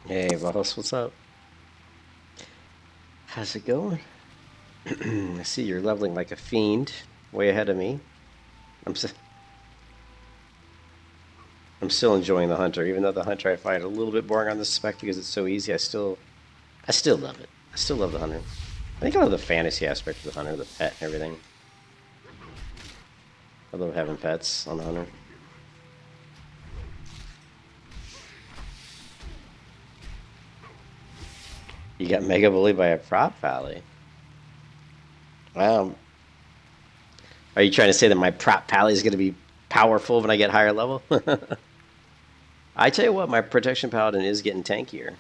Hey, boss, what's up? How's it going? I see you're leveling like a fiend, way ahead of me. I'm s I'm still enjoying the hunter, even though the hunter I find a little bit boring on this spec because it's so easy. I still love it. I still love the hunter. I think I love the fantasy aspect of the hunter, the pet and everything. I love having pets on the hunter. You got mega bullied by a prop valley. Wow. Are you trying to say that my prop pally is going to be powerful when I get higher level? I tell you what, my protection paladin is getting tankier.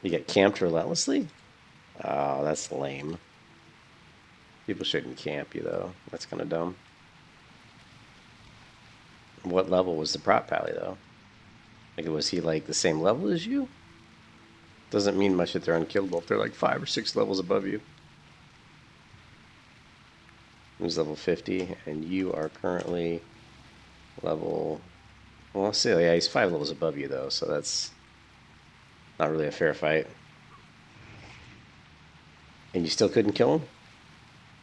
You get camped relentlessly? Oh, that's lame. People shouldn't camp you, though. That's kind of dumb. What level was the prop pally, though? Like, was he, like, the same level as you? Doesn't mean much if they're unkillable if they're, like, 5 or 6 levels above you. Who's level 50, and you are currently level... Well, I'll say, yeah, he's 5 levels above you, though, so that's not really a fair fight. And you still couldn't kill him?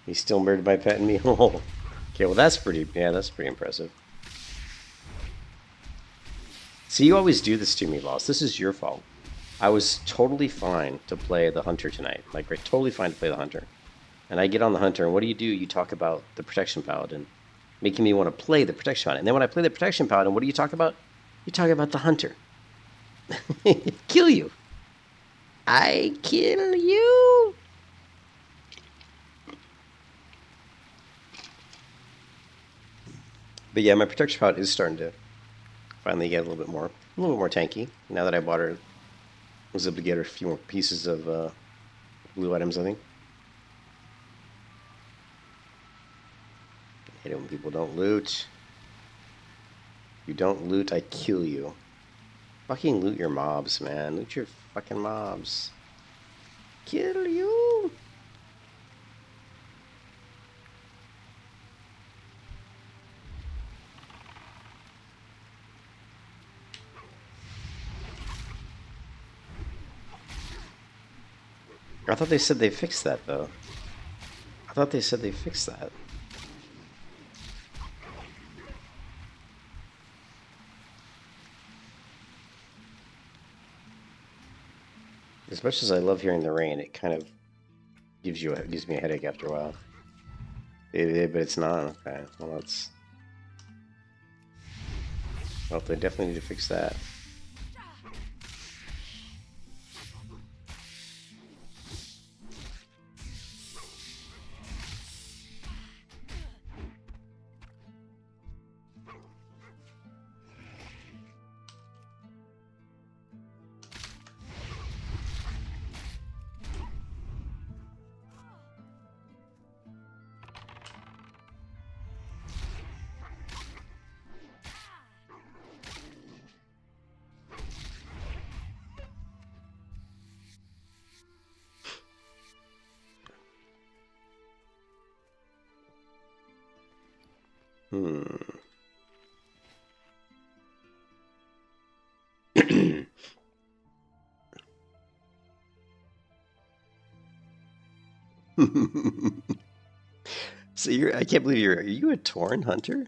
He's still murdered by pet and me? Oh. Okay, well, that's pretty impressive. See, you always do this to me, boss. This is your fault. I was totally fine to play the hunter tonight. Like, we're totally fine to play the hunter. And I get on the hunter, and what do? You talk about the protection paladin, making me want to play the protection paladin. And then when I play the protection paladin, what do you talk about? You talk about the hunter. Kill you. I kill you. But yeah, my protection paladin is starting to finally get a little bit more tanky. Now that I bought her, I was able to get her a few more pieces of blue items, I think. I hate it when people don't loot. If you don't loot, I kill you. Fucking loot your mobs, man. Loot your fucking mobs. Kill you. I thought they said they fixed that, though. I thought they said they fixed that. As much as I love hearing the rain, it kind of gives me a headache after a while. But it's not. Okay, well, that's... Well, they definitely need to fix that. So I can't believe are you a Tauren hunter?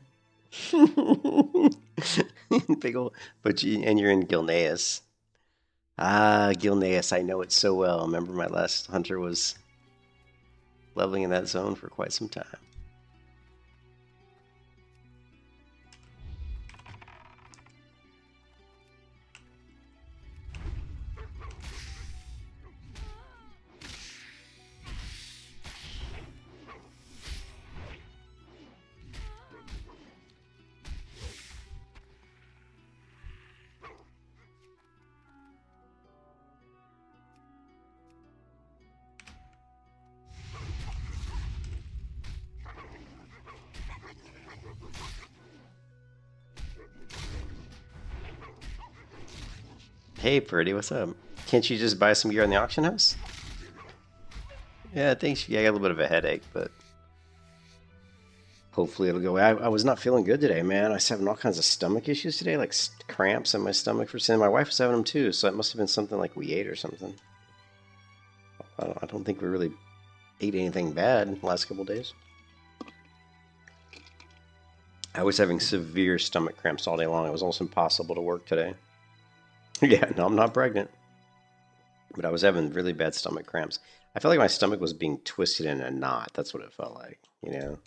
Big ol', and you're in Gilneas. Ah, Gilneas, I know it so well. I remember my last hunter was leveling in that zone for quite some time. Hey, Purdy, what's up? Can't you just buy some gear on the auction house? Yeah, thanks. Yeah, I got a little bit of a headache, but Hopefully it'll go away. I was not feeling good today, man. I was having all kinds of stomach issues today, like cramps in my stomach for sin. My wife was having them too, so it must have been something like we ate or something. I don't think we really ate anything bad the last couple of days. I was having severe stomach cramps all day long. It was almost impossible to work today. Yeah, no, I'm not pregnant. But I was having really bad stomach cramps. I felt like my stomach was being twisted in a knot. That's what it felt like, you know?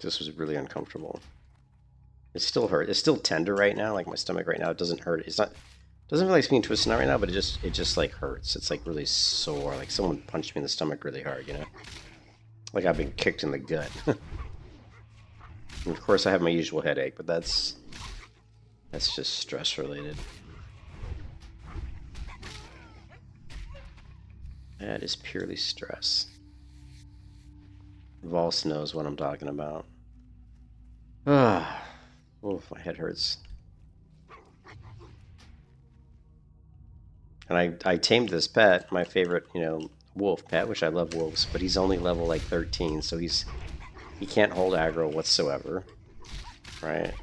This was really uncomfortable. It still hurt. It's still tender right now. Like my stomach right now, it doesn't hurt. It's not. Doesn't feel like it's being twisted out right now, but it just like hurts. It's like really sore. Like someone punched me in the stomach really hard, you know? Like I've been kicked in the gut. And of course, I have my usual headache, but that's just stress related. That is purely stress. Vols knows what I'm talking about. Ah, oh, my head hurts. And I tamed this pet, my favorite, you know, wolf pet, which I love wolves, but he's only level like 13, so he can't hold aggro whatsoever, right?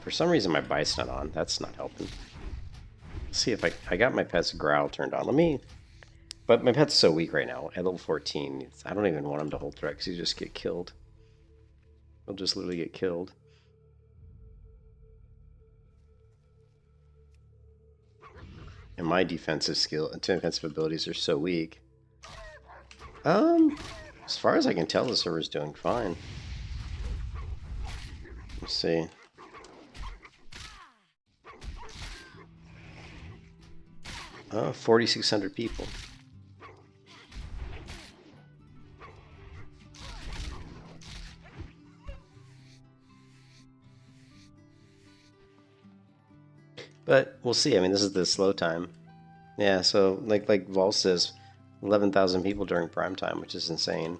For some reason my bite's not on. That's not helping. Let's see if I got my pet's growl turned on. But my pet's so weak right now. At level 14, I don't even want him to hold threat because he'll just get killed. He'll just literally get killed. And my defensive abilities are so weak. As far as I can tell, the server's doing fine. Let's see. 4,600 people. But we'll see. I mean, this is the slow time. Yeah, so like Vol says, 11,000 people during prime time, which is insane.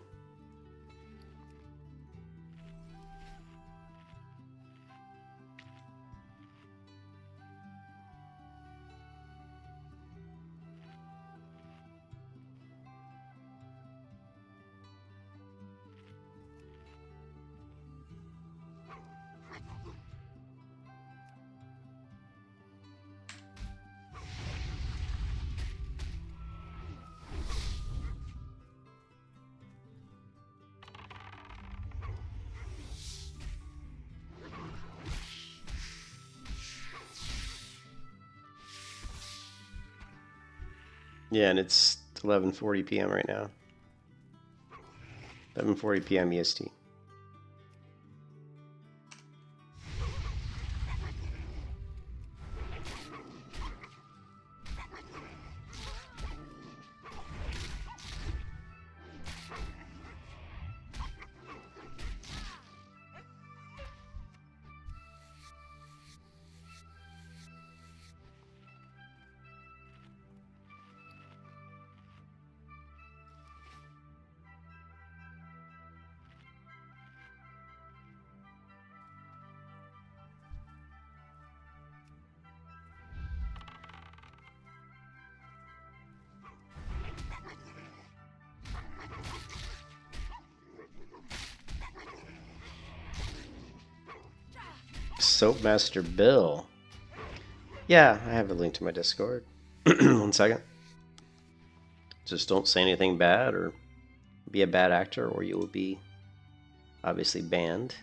Yeah, and it's 11:40 p.m. right now. 11:40 p.m. EST. Soapmaster Bill. Yeah, I have a link to my Discord. 1 second. Just don't say anything bad or be a bad actor, or you will be obviously banned.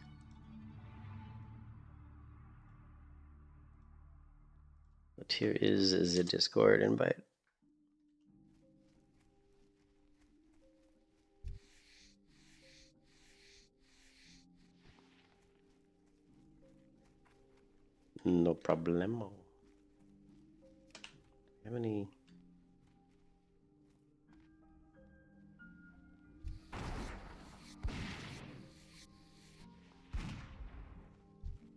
But here is a Discord invite. No problemo. Have any?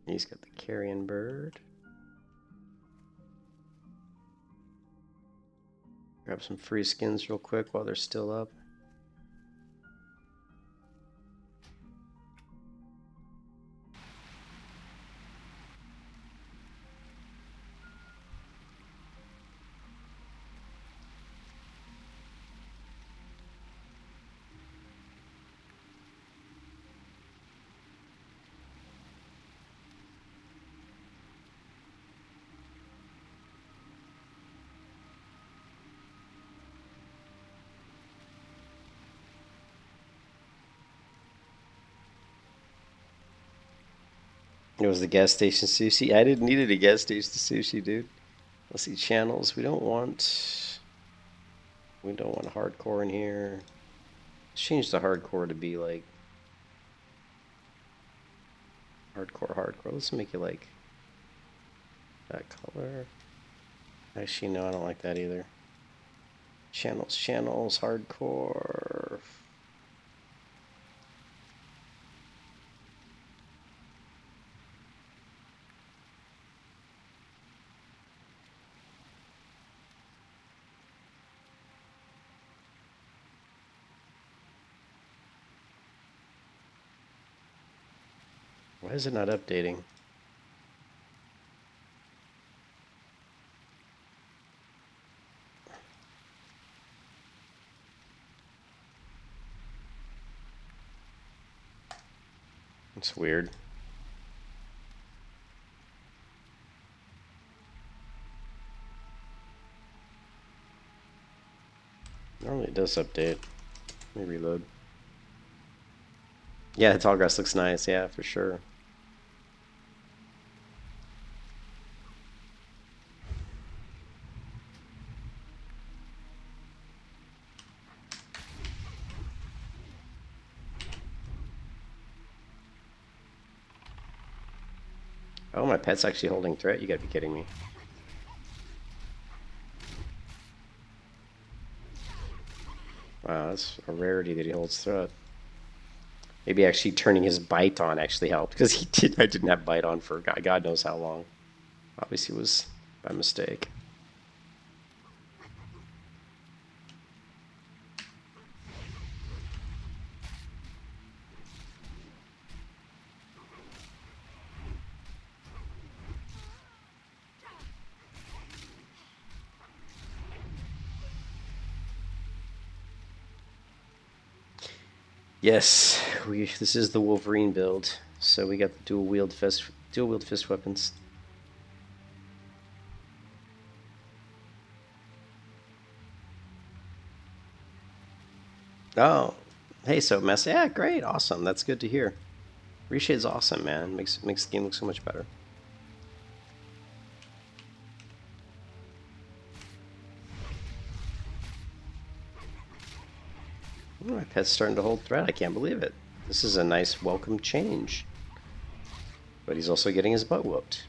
He's got the carrion bird. Grab some free skins real quick while they're still up. It was the gas station sushi. I didn't need it a gas station sushi, dude. Let's see channels. We don't want hardcore in here. Let's change the hardcore to be like hardcore. Let's make it like that color. Actually, no, I don't like that either. Channels, hardcore. Why is it not updating? It's weird. Normally it does update. Let me reload. Yeah, the tall grass looks nice. Yeah, for sure. Oh, my pet's actually holding threat. You gotta be kidding me. Wow, that's a rarity that he holds threat. Maybe actually turning his bite on actually helped, because I didn't have bite on for God knows how long. Obviously it was by mistake. Yes, this is the Wolverine build, so we got the dual wield fist weapons. Oh, hey, so mess. Yeah, great, awesome. That's good to hear. Reshade's awesome, man. Makes the game look so much better. Ooh, my pet's starting to hold threat. I can't believe it. This is a nice welcome change. But he's also getting his butt whooped.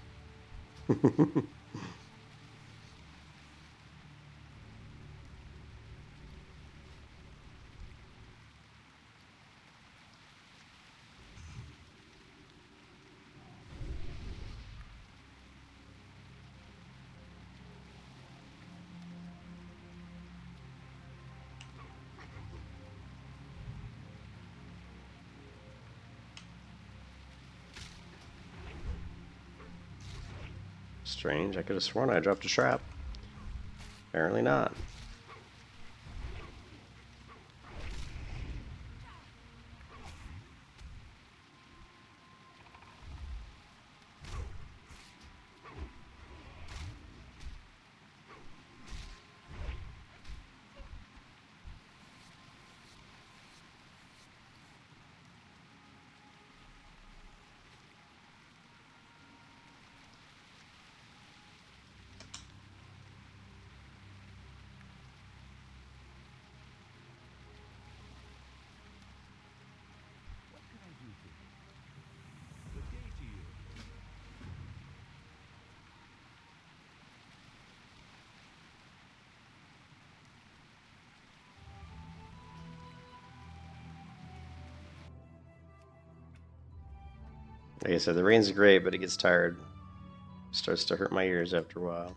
Strange. I could have sworn I dropped a trap. Apparently not. Like I said, the rain's great, but it gets tired. Starts to hurt my ears after a while.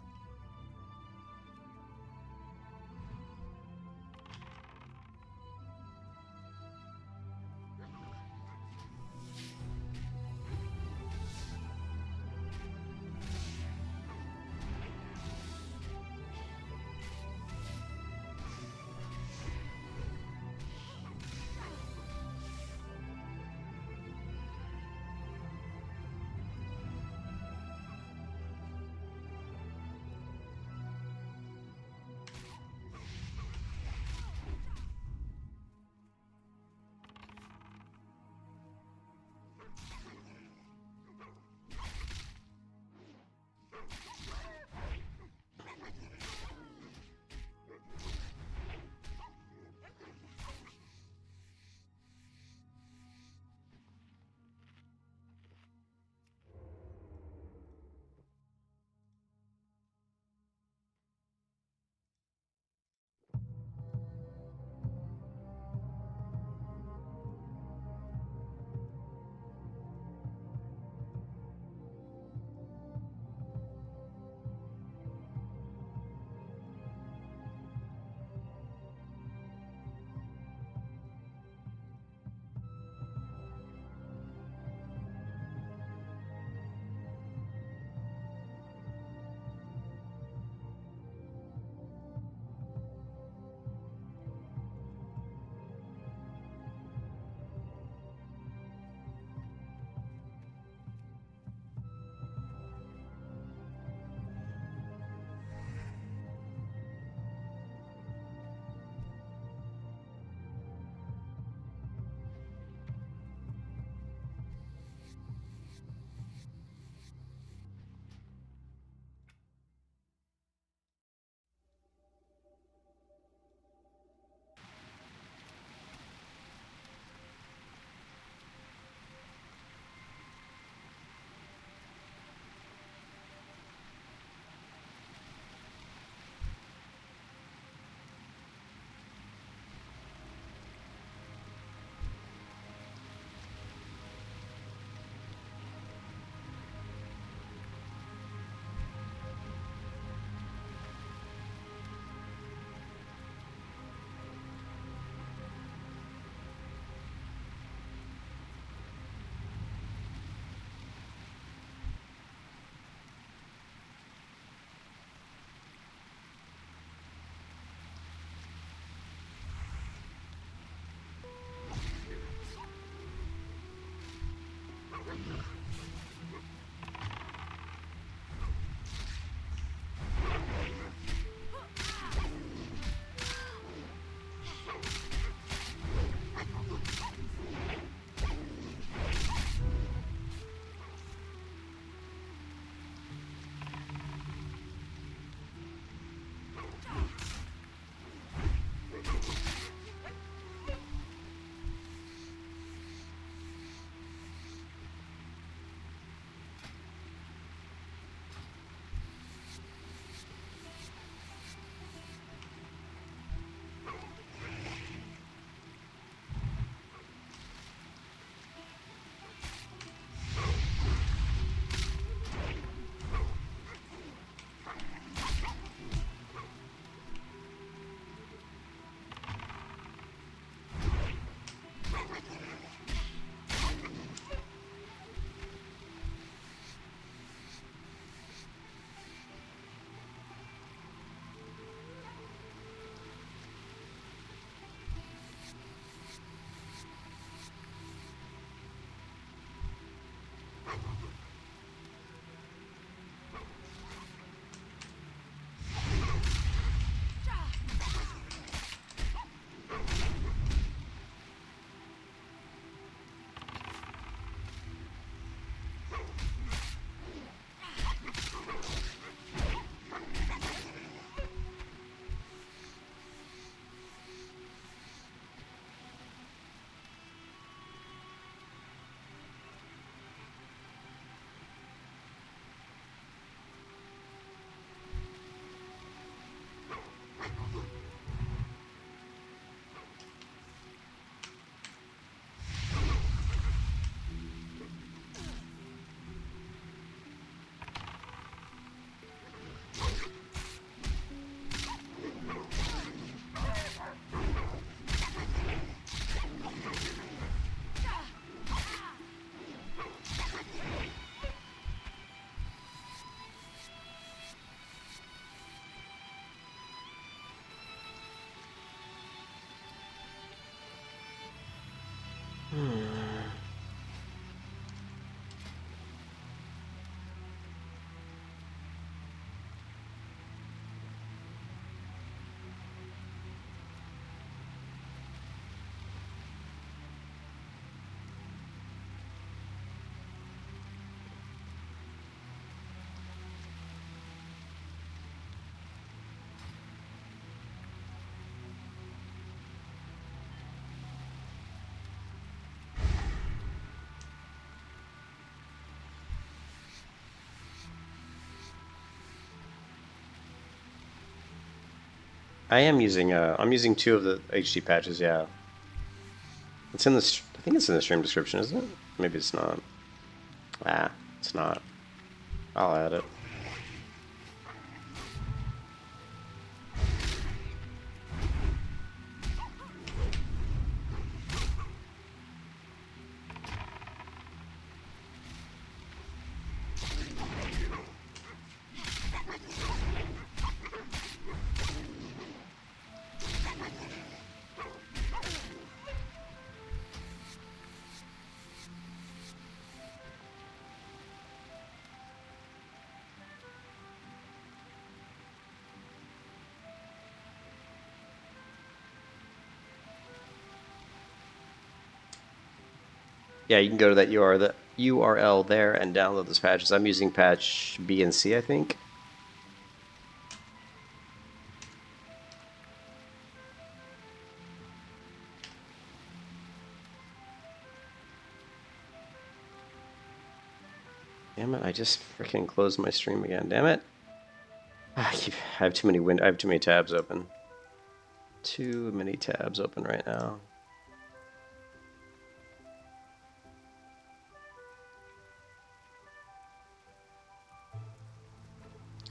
I am using I'm using 2 of the HD patches. Yeah, it's in the. I think it's in the stream description, isn't it? Maybe it's not. Ah, it's not. I'll add it. Yeah, you can go to that URL there and download those patches. I'm using patch B and C, I think. Damn it, I just freaking closed my stream again. Damn it. I have too many tabs open. Too many tabs open right now.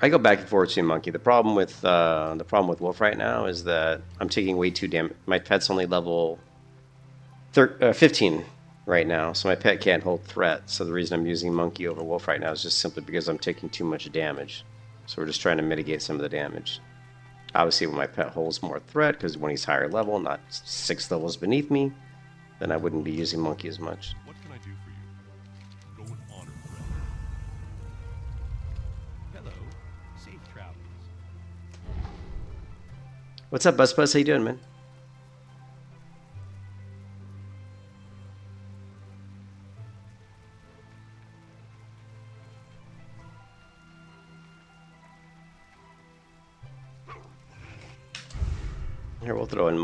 I go back and forth between Monkey. The problem with Wolf right now is that I'm taking way too damage. My pet's only level 15 right now, so my pet can't hold threat. So the reason I'm using Monkey over Wolf right now is just simply because I'm taking too much damage. So we're just trying to mitigate some of the damage. Obviously, when my pet holds more threat, because when he's higher level, not 6 levels beneath me, then I wouldn't be using Monkey as much. What can I do for you? Go with honor, friend. Hello. Safe travels. What's up, Buzz? How you doing, man? Here, we'll throw in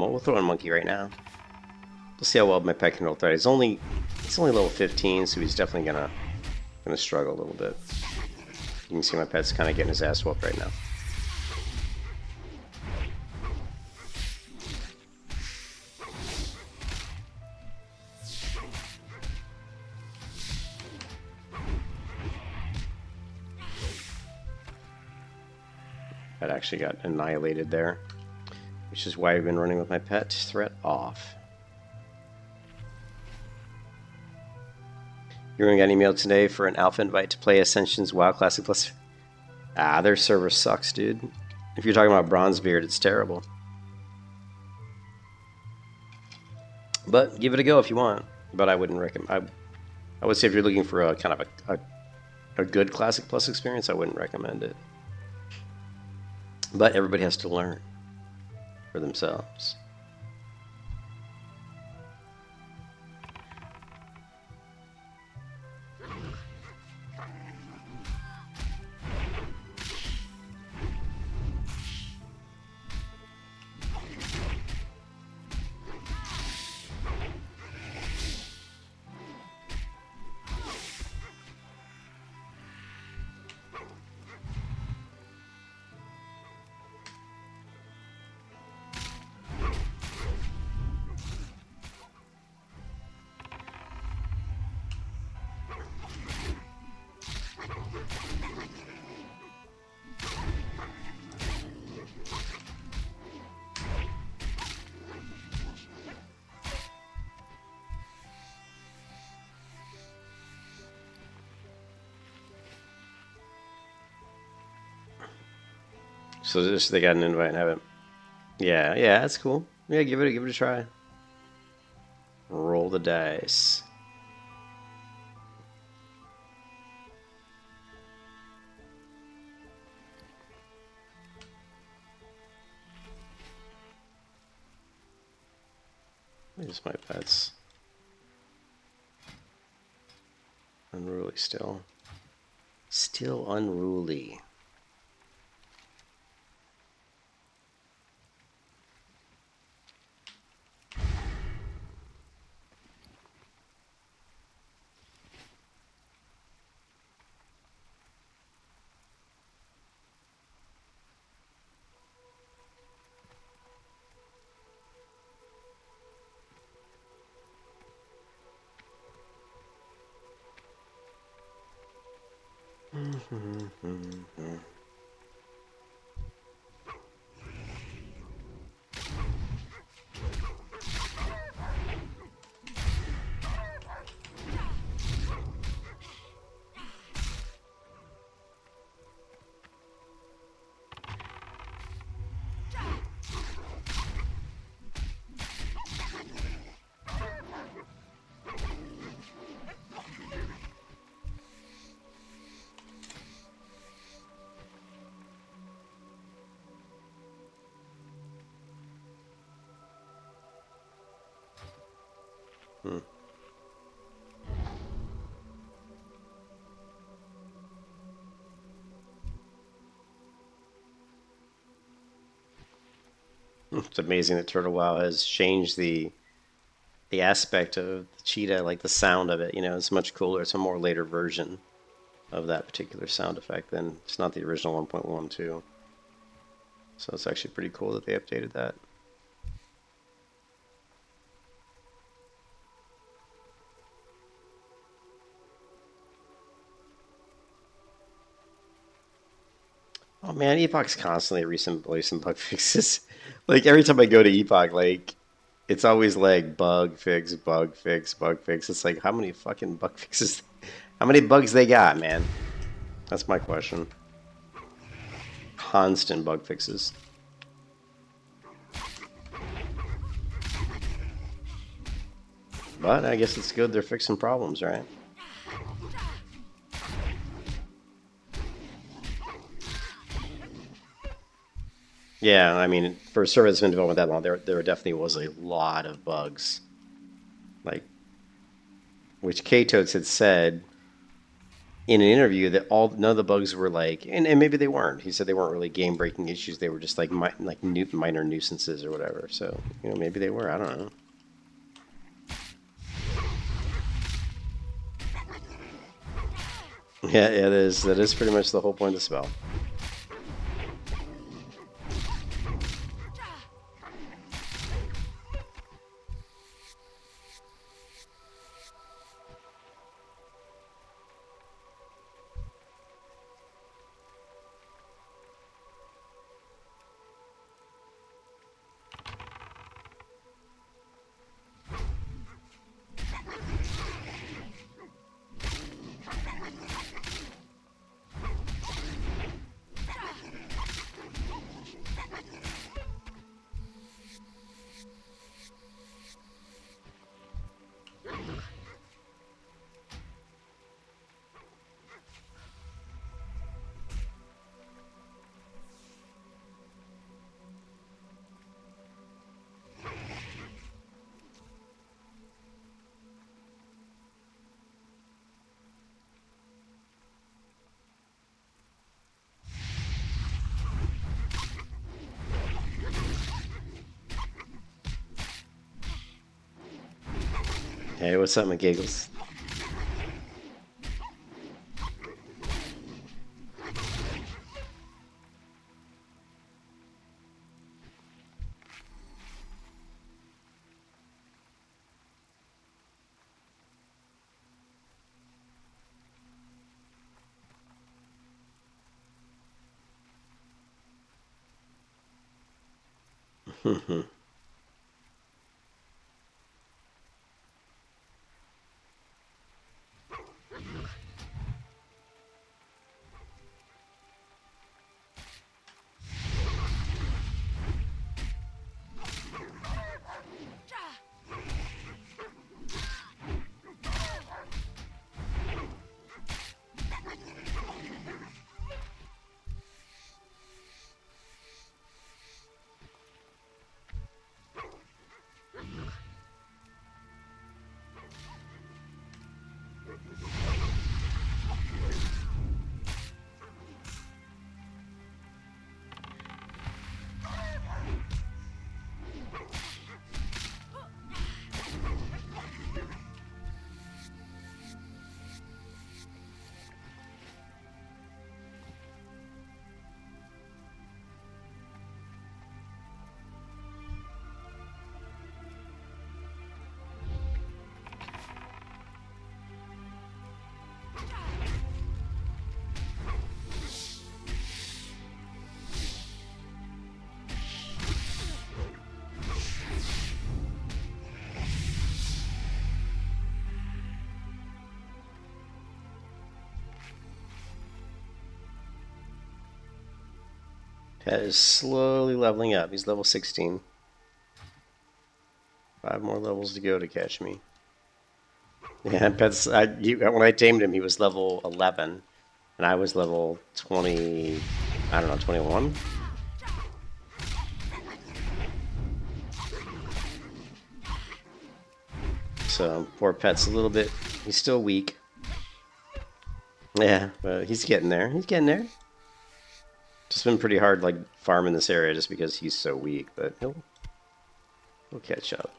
Monkey right now. We'll see how well my pet can roll threat. He's only level 15, so he's definitely gonna struggle a little bit. You can see my pet's kind of getting his ass whooped right now. That actually got annihilated there, which is why I've been running with my pet threat off. You're going to get an email today for an alpha invite to play Ascension's WoW Classic Plus. Ah, their server sucks, dude. If you're talking about Bronzebeard, it's terrible. But give it a go if you want. But I wouldn't recommend. I would say if you're looking for a kind of a good Classic Plus experience, I wouldn't recommend it. But everybody has to learn for themselves. So just they got an invite and haven't. Yeah, that's cool. Yeah, give it a try. Roll the dice. Where's my pets? Unruly still. Still unruly. It's amazing that Turtle WoW has changed the aspect of the cheetah, like the sound of it. You know, it's much cooler. It's a more later version of that particular sound effect than it's not the original 1.12. So it's actually pretty cool that they updated that. Oh man, Epoch's constantly releasing bug fixes. Like every time I go to Epoch, like it's always like bug fix, bug fix, bug fix. It's like how many fucking bug fixes? How many bugs they got, man? That's my question. Constant bug fixes. But I guess it's good they're fixing problems, right? Yeah, I mean, for a server that's been developed that long, there definitely was a lot of bugs. Like, which K-Totes had said in an interview that none of the bugs were like, and maybe they weren't. He said they weren't really game-breaking issues. They were just like minor nuisances or whatever. So, you know, maybe they were. I don't know. Yeah, it is. That is pretty much the whole point of the spell. Hey, what's up, McGiggles? Pet is slowly leveling up. He's level 16. 5 more levels to go to catch me. Yeah, when I tamed him, he was level 11, and I was level 20, I don't know, 21? So, poor Pet's a little bit, he's still weak. Yeah, but he's getting there. He's getting there. Just been pretty hard, like, farming this area just because he's so weak, but he'll catch up.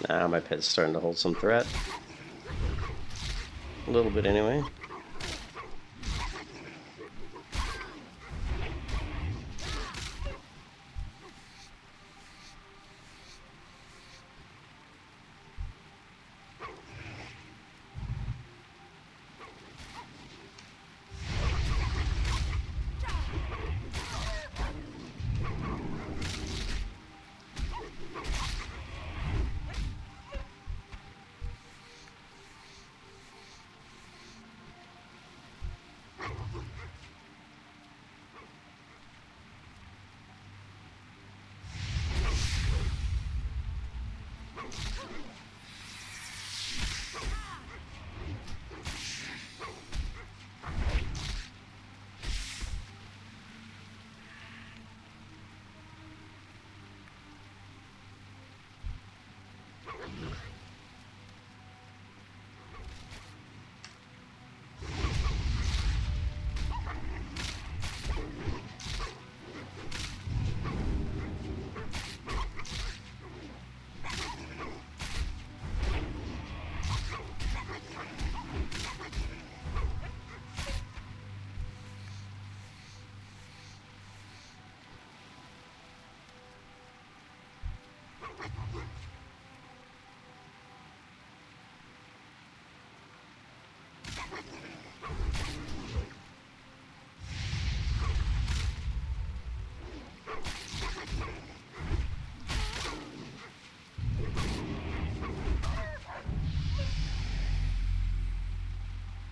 Now my pet's starting to hold some threat. A little bit anyway.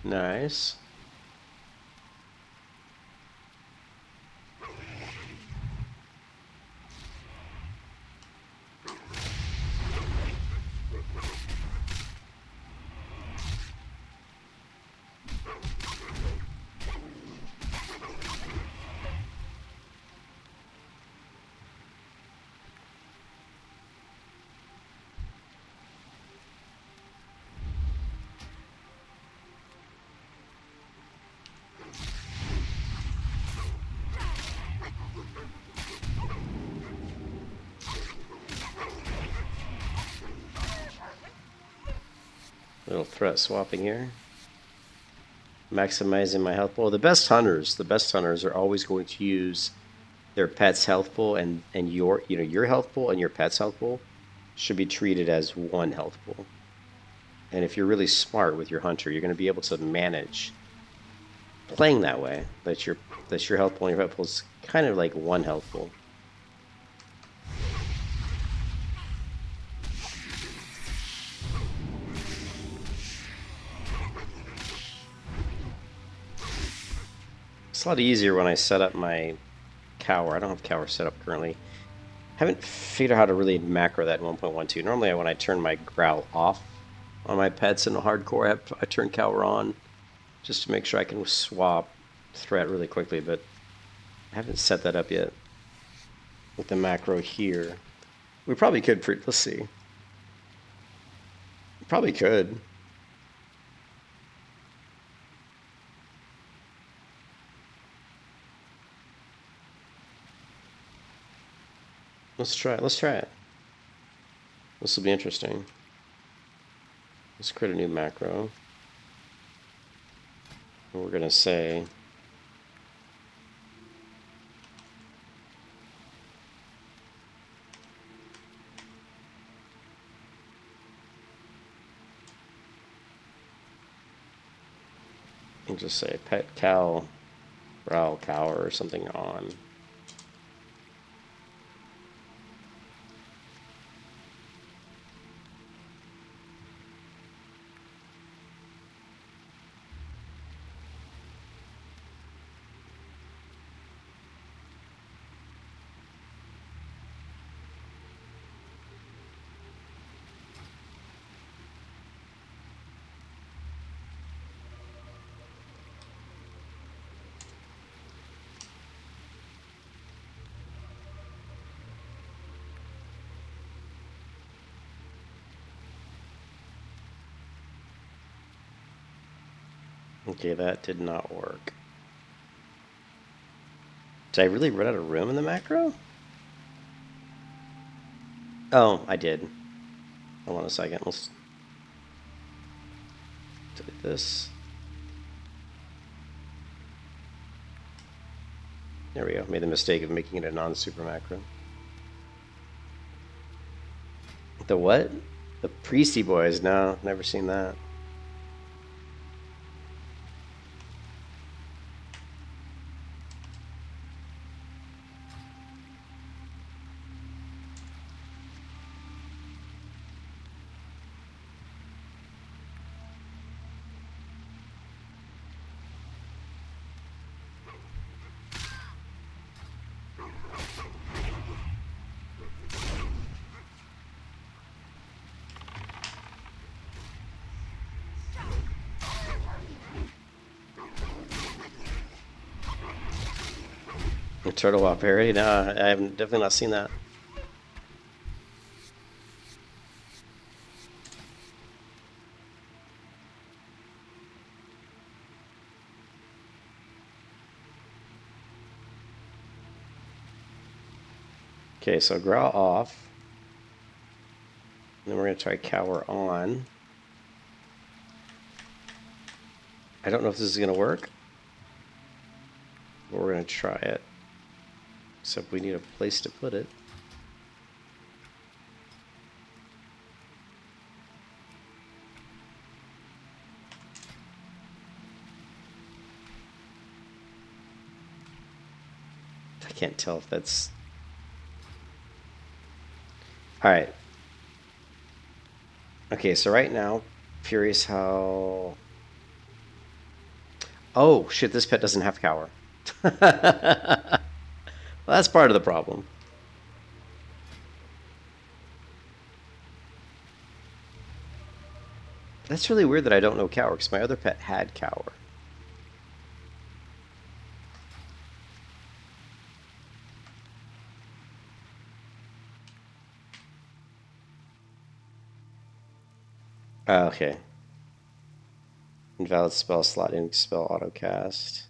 Nice. Little threat swapping here. Maximizing my health pool. The best hunters are always going to use their pet's health pool and your health pool and your pet's health pool should be treated as one health pool. And if you're really smart with your hunter, you're going to be able to manage playing that way. That your health pool and your health pool is kind of like one health pool. It's a lot easier when I set up my cower. I don't have cower set up currently. Haven't figured out how to really macro that in 1.12. Normally when I turn my growl off on my pets in the hardcore, I turn cower on just to make sure I can swap threat really quickly, but I haven't set that up yet with the macro here. We probably could, let's see. Probably could. Let's try it. Let's try it. This will be interesting. Let's create a new macro. And we're going to say and just say pet cow, growl cower or something on. Okay, that did not work. Did I really run out of room in the macro? Oh, I did. Hold on a second. Let's delete this. There we go. Made the mistake of making it a non-super macro. The what? The Priesty Boys. No, never seen that. Turtle Whop parody? No, I haven't definitely not seen that. Okay, so growl off. And then we're going to try cower on. I don't know if this is going to work, but we're going to try it. Except we need a place to put it. can't tell if that's... Alright. Okay, so right now, curious how... Oh, shit, this pet doesn't have cower. Well, that's part of the problem. That's really weird that I don't know cower, because my other pet had cower. Okay. Invalid spell slot, ink spell autocast.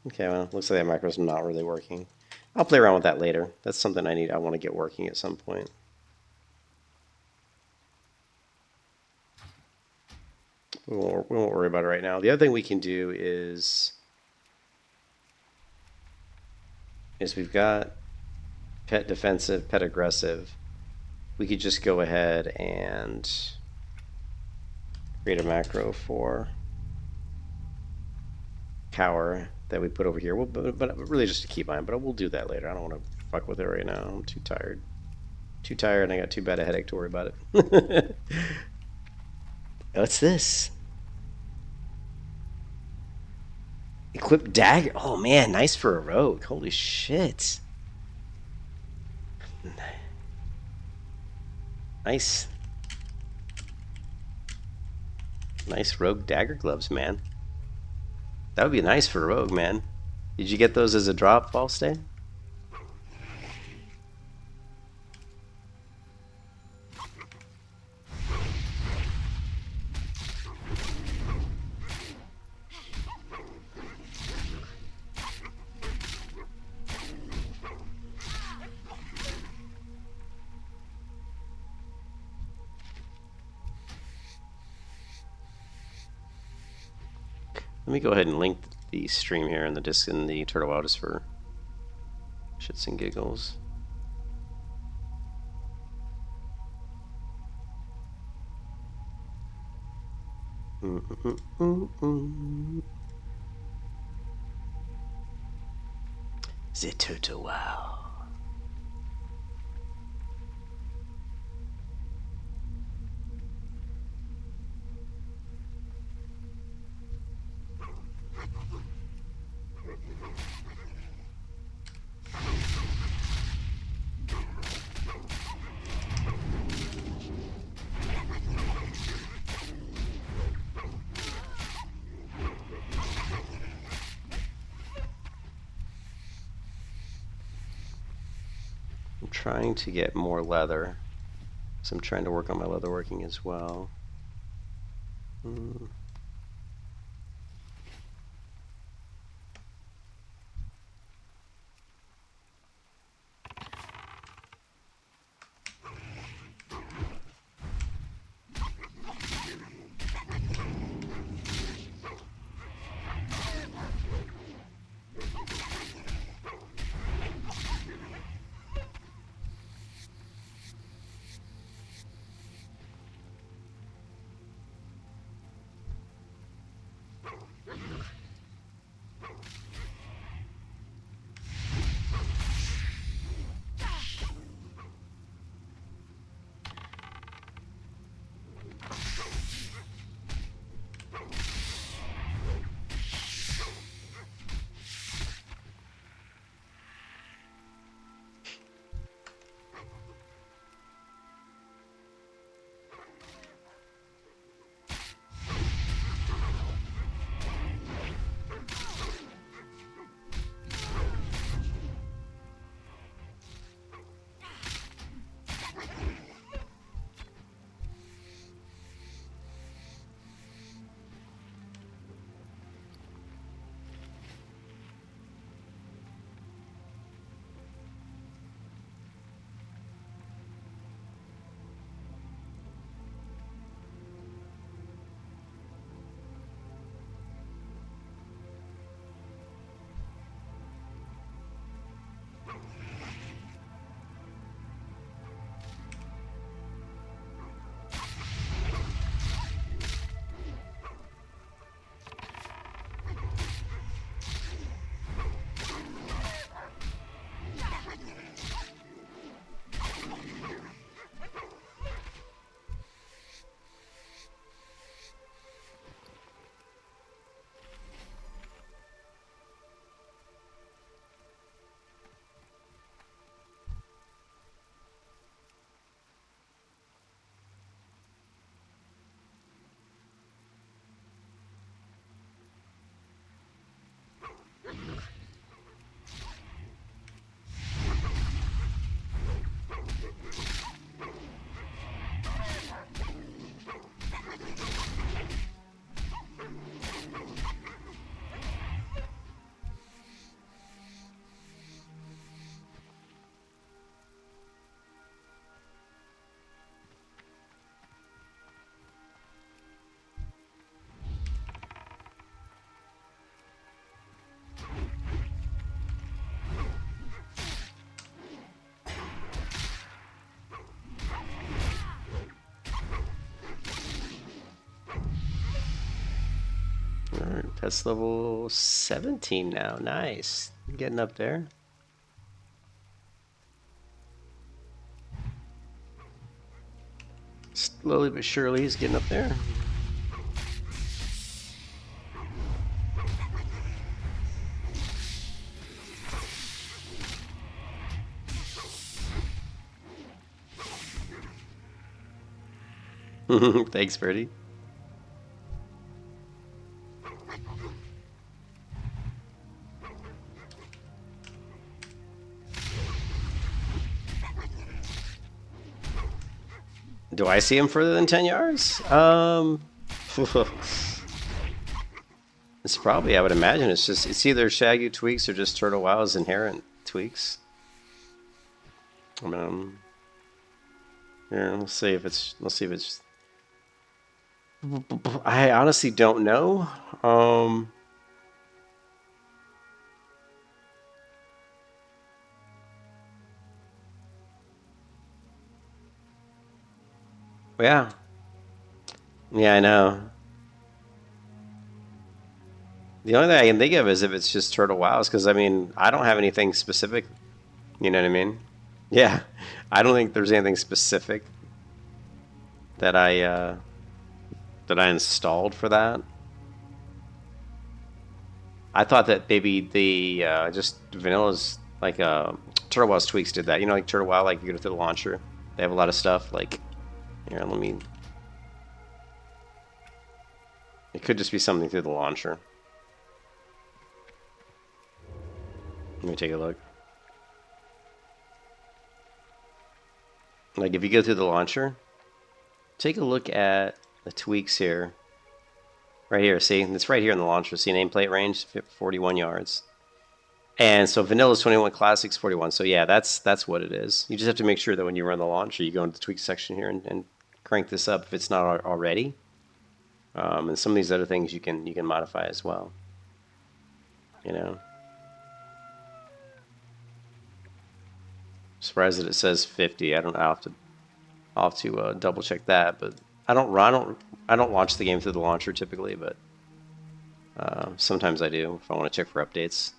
Okay, well, looks like that macro's not really working. I'll play around with that later. That's something I want to get working at some point. We won't worry about it right now. The other thing we can do is we've got pet defensive, pet aggressive. We could just go ahead and create a macro for cower that we put over here. But really just to keep mine, but we'll do that later. I don't want to fuck with it right now. I'm too tired. Too tired and I got too bad a headache to worry about it. What's this? Equip dagger. Oh man, nice for a rogue. Holy shit. Nice. Nice rogue dagger gloves, man. That would be nice for a rogue, man. Did you get those as a drop, Falstay? Let me go ahead and link the stream here in the disc in the Turtle Wow just for shits and giggles. The Turtle Wow. I'm trying to get more leather, so I'm trying to work on my leather working as well. Alright, pet's level 17 now. Nice. Getting up there. Slowly but surely he's getting up there. Thanks, Birdie. Do I see him further than 10 yards? It's probably, I would imagine, it's either ShaguTweaks or just Turtle WoW's inherent tweaks. Yeah, let's see if it's, I honestly don't know. Yeah. Yeah, I know. The only thing I can think of is if it's just Turtle WoWs, because I mean, I don't have anything specific. You know what I mean? Yeah. I don't think there's anything specific that I installed for that. I thought that maybe the just vanilla's like Turtle WoW's tweaks did that. You know, like Turtle WoW, like you go through the launcher, they have a lot of stuff. Like, here, let me. It could just be something through the launcher. Let me take a look. Like if you go through the launcher, take a look at the tweaks here. Right here, see? It's right here in the launcher. See nameplate range, 41 yards. And so Vanilla's 21, Classic's 41. So yeah, that's what it is. You just have to make sure that when you run the launcher, you go into the tweak section here and crank this up if it's not already. And some of these other things you can modify as well. You know. Surprised that it says 50. I don't know. I'll have to double check that, but I don't launch the game through the launcher typically, but sometimes I do if I want to check for updates.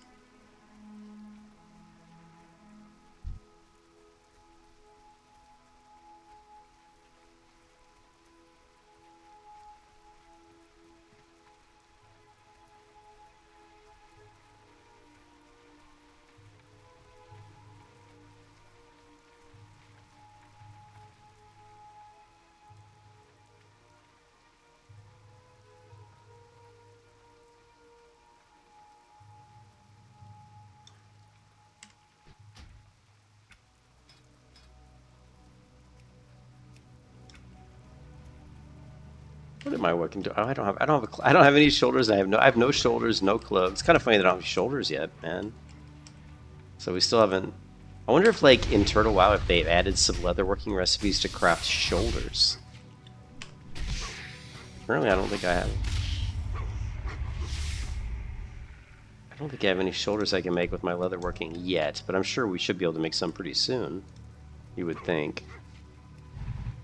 What am I working to? Oh, I don't have any shoulders. I have no shoulders, no cloak. It's kind of funny that I don't have shoulders yet, man. So we still haven't. I wonder if, like, in Turtle WoW, if they've added some leatherworking recipes to craft shoulders. Currently, I don't think I have. I don't think I have any shoulders I can make with my leatherworking yet, but I'm sure we should be able to make some pretty soon. You would think.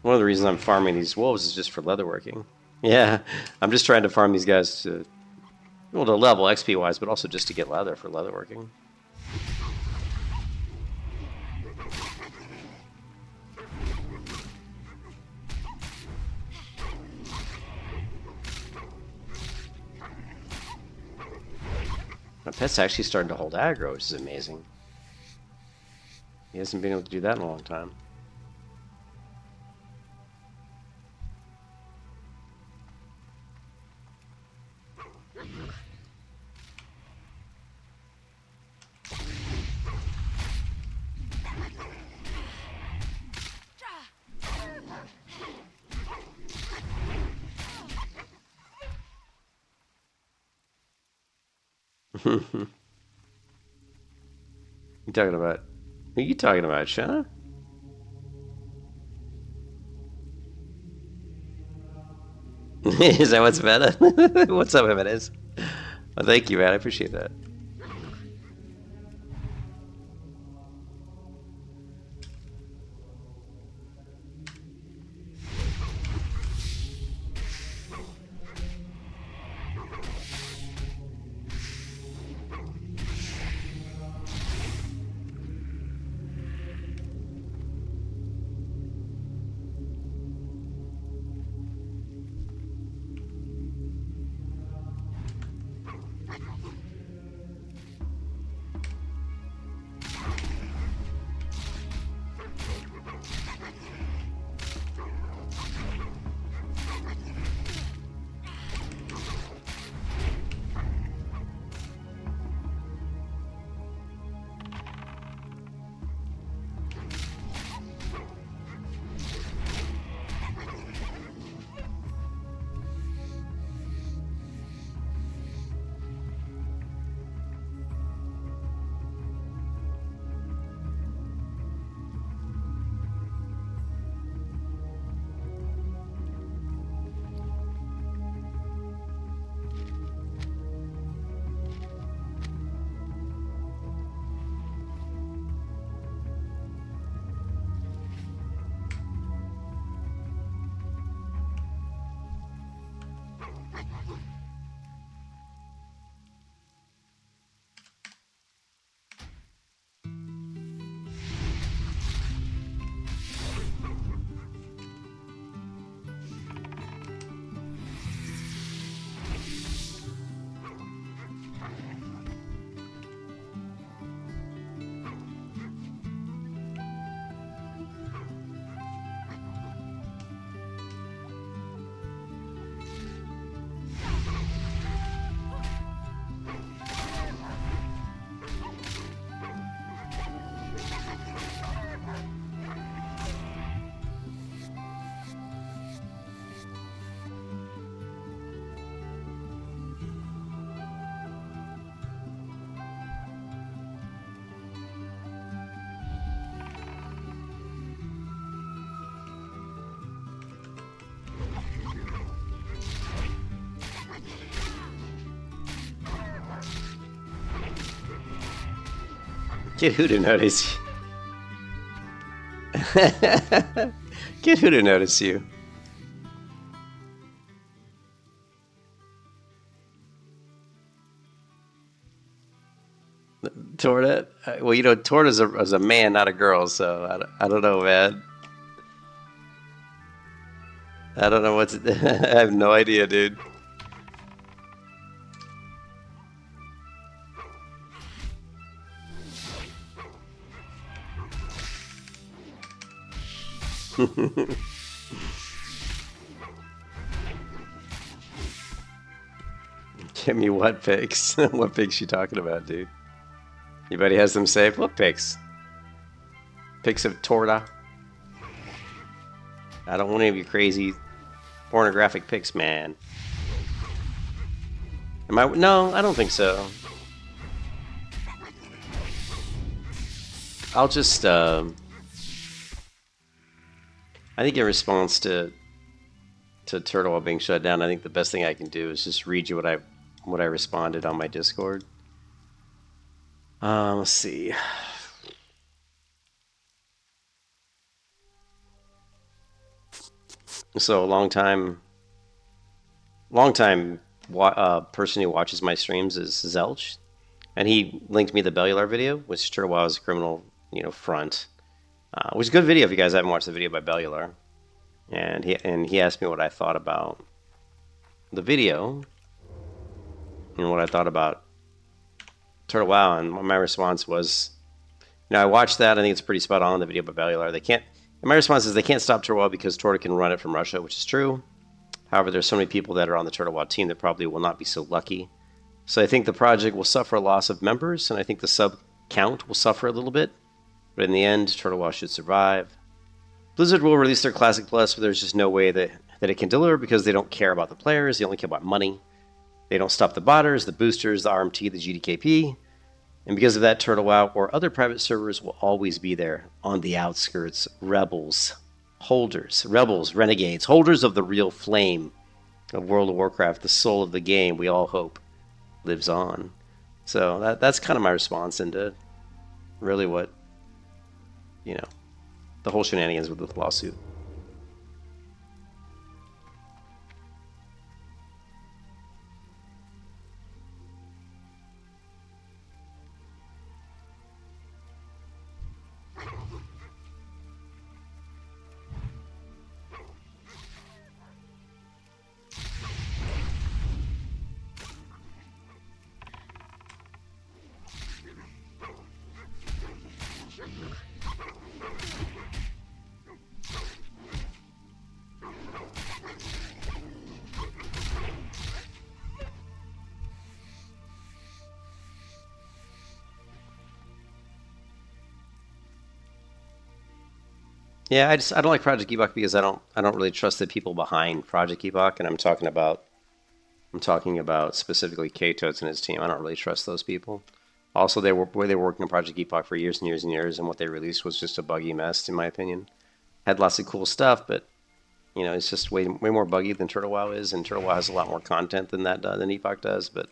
One of the reasons I'm farming these wolves is just for leatherworking. Yeah, I'm just trying to farm these guys to, well, to level XP wise, but also just to get leather for leatherworking. My pet's actually starting to hold aggro, which is amazing. He hasn't been able to do that in a long time. You talking about? Who are you talking about, Shanna? Is that what's meta? What's up, Jimenez? Well, thank you, man. I appreciate that. Get who to notice you. Get who to notice you. Torta? Well, you know, Torta's a man, not a girl, so I don't know, man. I don't know what to... I have no idea, dude. Give me what pics? What pics you talking about, dude? Anybody has them saved? What pics? Pics of Torta? I don't want any of your crazy pornographic pics, man. Am I? No, I don't think so. I'll just, I think in response to Turtle while being shut down, I think the best thing I can do is just read you what I responded on my Discord. Let's see. So a long time person who watches my streams is Zelch, and he linked me the Bellular video, which Turtle WoW is a criminal, front, which is a good video if you guys haven't watched the video by Bellular. And he asked me what I thought about the video and what I thought about Turtle WoW, and my response was, I watched that. I think it's pretty spot on, the video by Vael. My response is they can't stop Turtle WoW because Torta can run it from Russia, which is true. However, there's so many people that are on the Turtle WoW team that probably will not be so lucky. So I think the project will suffer a loss of members, and I think the sub count will suffer a little bit. But in the end, Turtle WoW should survive. Blizzard will release their Classic Plus, but there's just no way that it can deliver because they don't care about the players. They only care about money. They don't stop the botters, the boosters, the RMT, the GDKP. And because of that, Turtle WoW or other private servers will always be there on the outskirts. Rebels, renegades, holders of the real flame of World of Warcraft, the soul of the game, we all hope, lives on. So that's kind of my response into really what, the whole shenanigans with the lawsuit. Yeah, I don't like Project Ebok because I don't really trust the people behind Project Ebok, and I'm talking about specifically K-Totes and his team. I don't really trust those people. Also, they were working on Project Ebok for years and years and years, and what they released was just a buggy mess, in my opinion. Had lots of cool stuff, but it's just way more buggy than Turtle WoW is, and Turtle WoW has a lot more content than Ebok does. But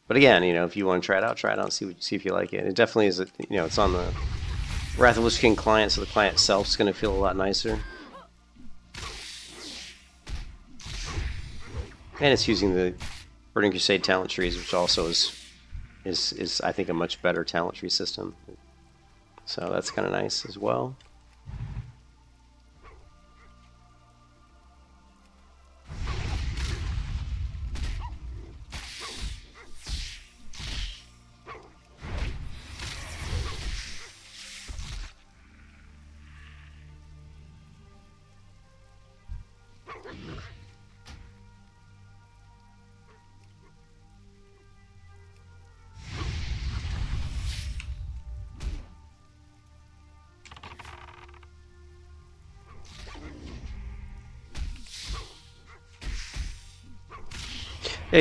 again, if you want to try it out and see if you like it. It definitely is. It's on the Wrath of Lich King client, so the client itself is going to feel a lot nicer. And it's using the Burning Crusade talent trees, which also is I think a much better talent tree system. So that's kind of nice as well.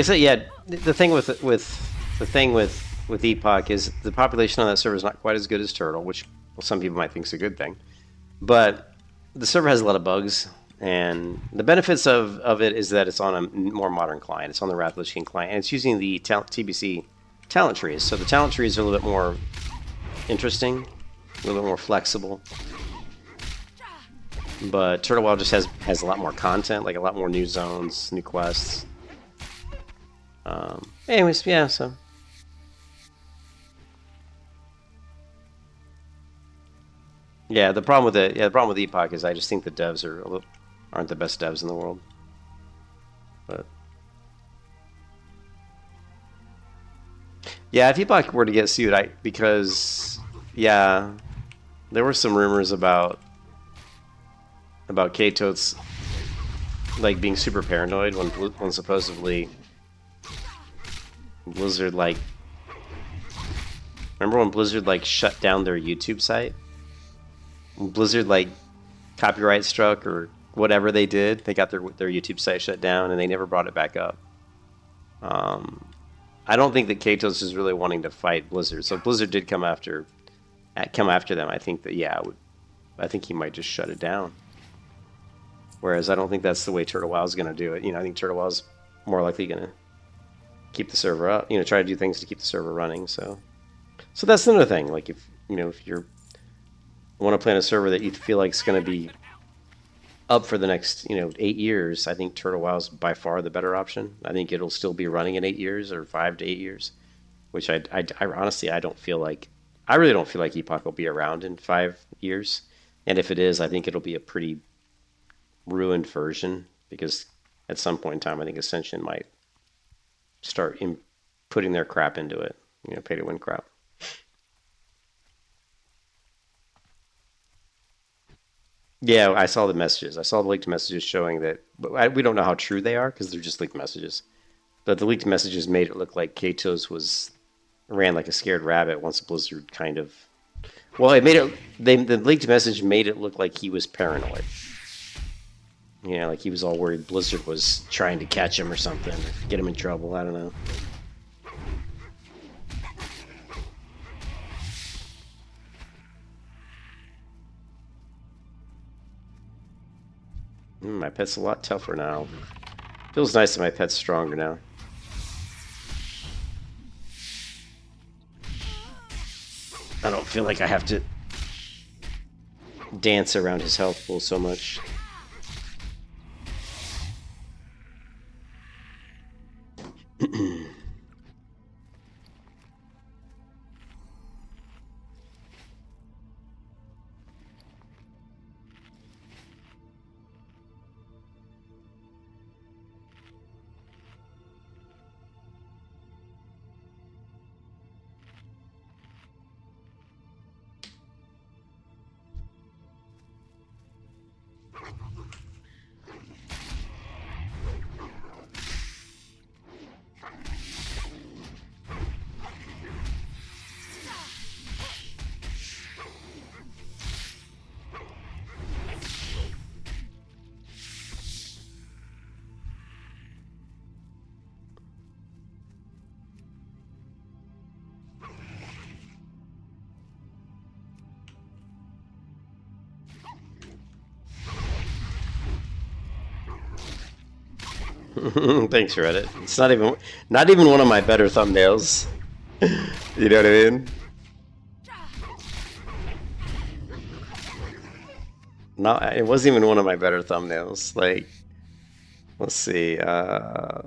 So yeah, the thing with Epoch is the population on that server is not quite as good as Turtle, which some people might think is a good thing. But the server has a lot of bugs, and the benefits of it is that it's on a more modern client. It's on the Wrath of the Lich King client, and it's using the TBC talent trees. So the talent trees are a little bit more interesting, a little bit more flexible. But Turtle WoW just has a lot more content, like a lot more new zones, new quests. Anyways, yeah, so. Yeah, the problem with Epoch is I just think the devs aren't the best devs in the world. But yeah, if Epoch were to get sued, because yeah, there were some rumors about K-Totes like being super paranoid when supposedly Blizzard remember when Blizzard like shut down their YouTube site? When Blizzard like copyright struck or whatever they did, they got their YouTube site shut down and they never brought it back up. I don't think that K-Totes is really wanting to fight Blizzard. So if Blizzard did come after them, I think that I think he might just shut it down. Whereas I don't think that's the way Turtle WoW is going to do it. I think Turtle WoW is more likely going to keep the server up. Try to do things to keep the server running. So that's another thing. Like if you want to play on a server that you feel like is going to be up for the next 8 years, I think Turtle WoW is by far the better option. I think it'll still be running in 8 years or 5 to 8 years, which I honestly I really don't feel like Epoch will be around in 5 years. And if it is, I think it'll be a pretty ruined version, because at some point in time I think Ascension might start putting their crap into it, pay to win crap. Yeah, I saw the messages. I saw the leaked messages showing that, but we don't know how true they are because they're just leaked messages. But the leaked messages made it look like K-Toes ran like a scared rabbit once Blizzard kind of. Well, the leaked message made it look like he was paranoid. Like he was all worried Blizzard was trying to catch him or something, or get him in trouble. I don't know. My pet's a lot tougher now. Feels nice that my pet's stronger now. I don't feel like I have to dance around his health pool so much. Thanks, Reddit. It's not even one of my better thumbnails. You know what I mean? No, it wasn't even one of my better thumbnails. Like, let's see. I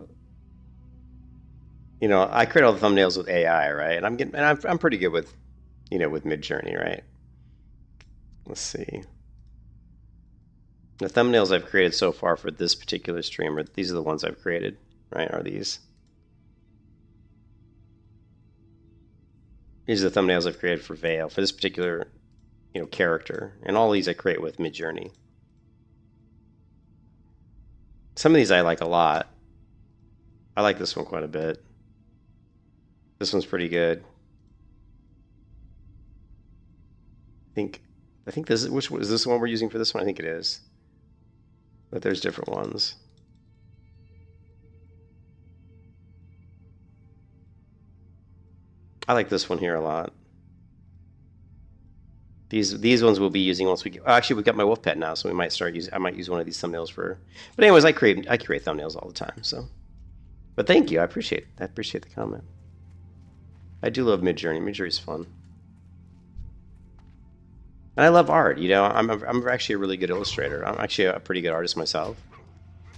create all the thumbnails with AI, right? And I'm pretty good with, with Midjourney, right? Let's see. The thumbnails I've created so far for this particular stream these are the ones I've created, right? Are these? These are the thumbnails I've created for Vael, for this particular, character. And all these I create with Midjourney. Some of these I like a lot. I like this one quite a bit. This one's pretty good. I think this is this the one we're using for this one? I think it is. But there's different ones. I like this one here a lot. These ones we'll be using once we get. Actually, we've got my wolf pet now, so we might start using. I might use one of these thumbnails for. But anyways, I create thumbnails all the time. So, but thank you, I appreciate the comment. I do love Midjourney. Midjourney's fun. And I love art. You know, I'm actually a really good illustrator. I'm actually a pretty good artist myself.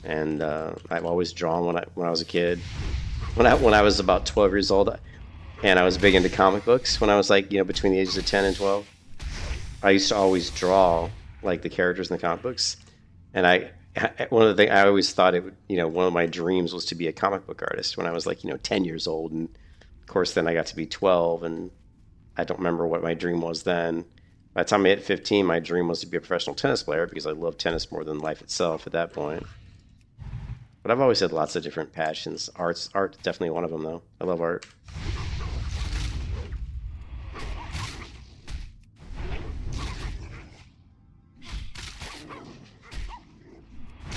And I've always drawn when I was a kid. When I was about 12 years old, and I was big into comic books. When I was like, you know, between the ages of 10 and 12, I used to always draw like the characters in the comic books. And one of the things I always thought it would, you know, one of my dreams was to be a comic book artist when I was like, you know, 10 years old. And of course, then I got to be 12, and I don't remember what my dream was then. By the time I hit 15, my dream was to be a professional tennis player because I love tennis more than life itself at that point. But I've always had lots of different passions. Art's definitely one of them, though. I love art.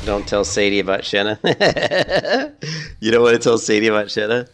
Don't tell Sadie about Shenna. You don't want to tell Sadie about Shenna?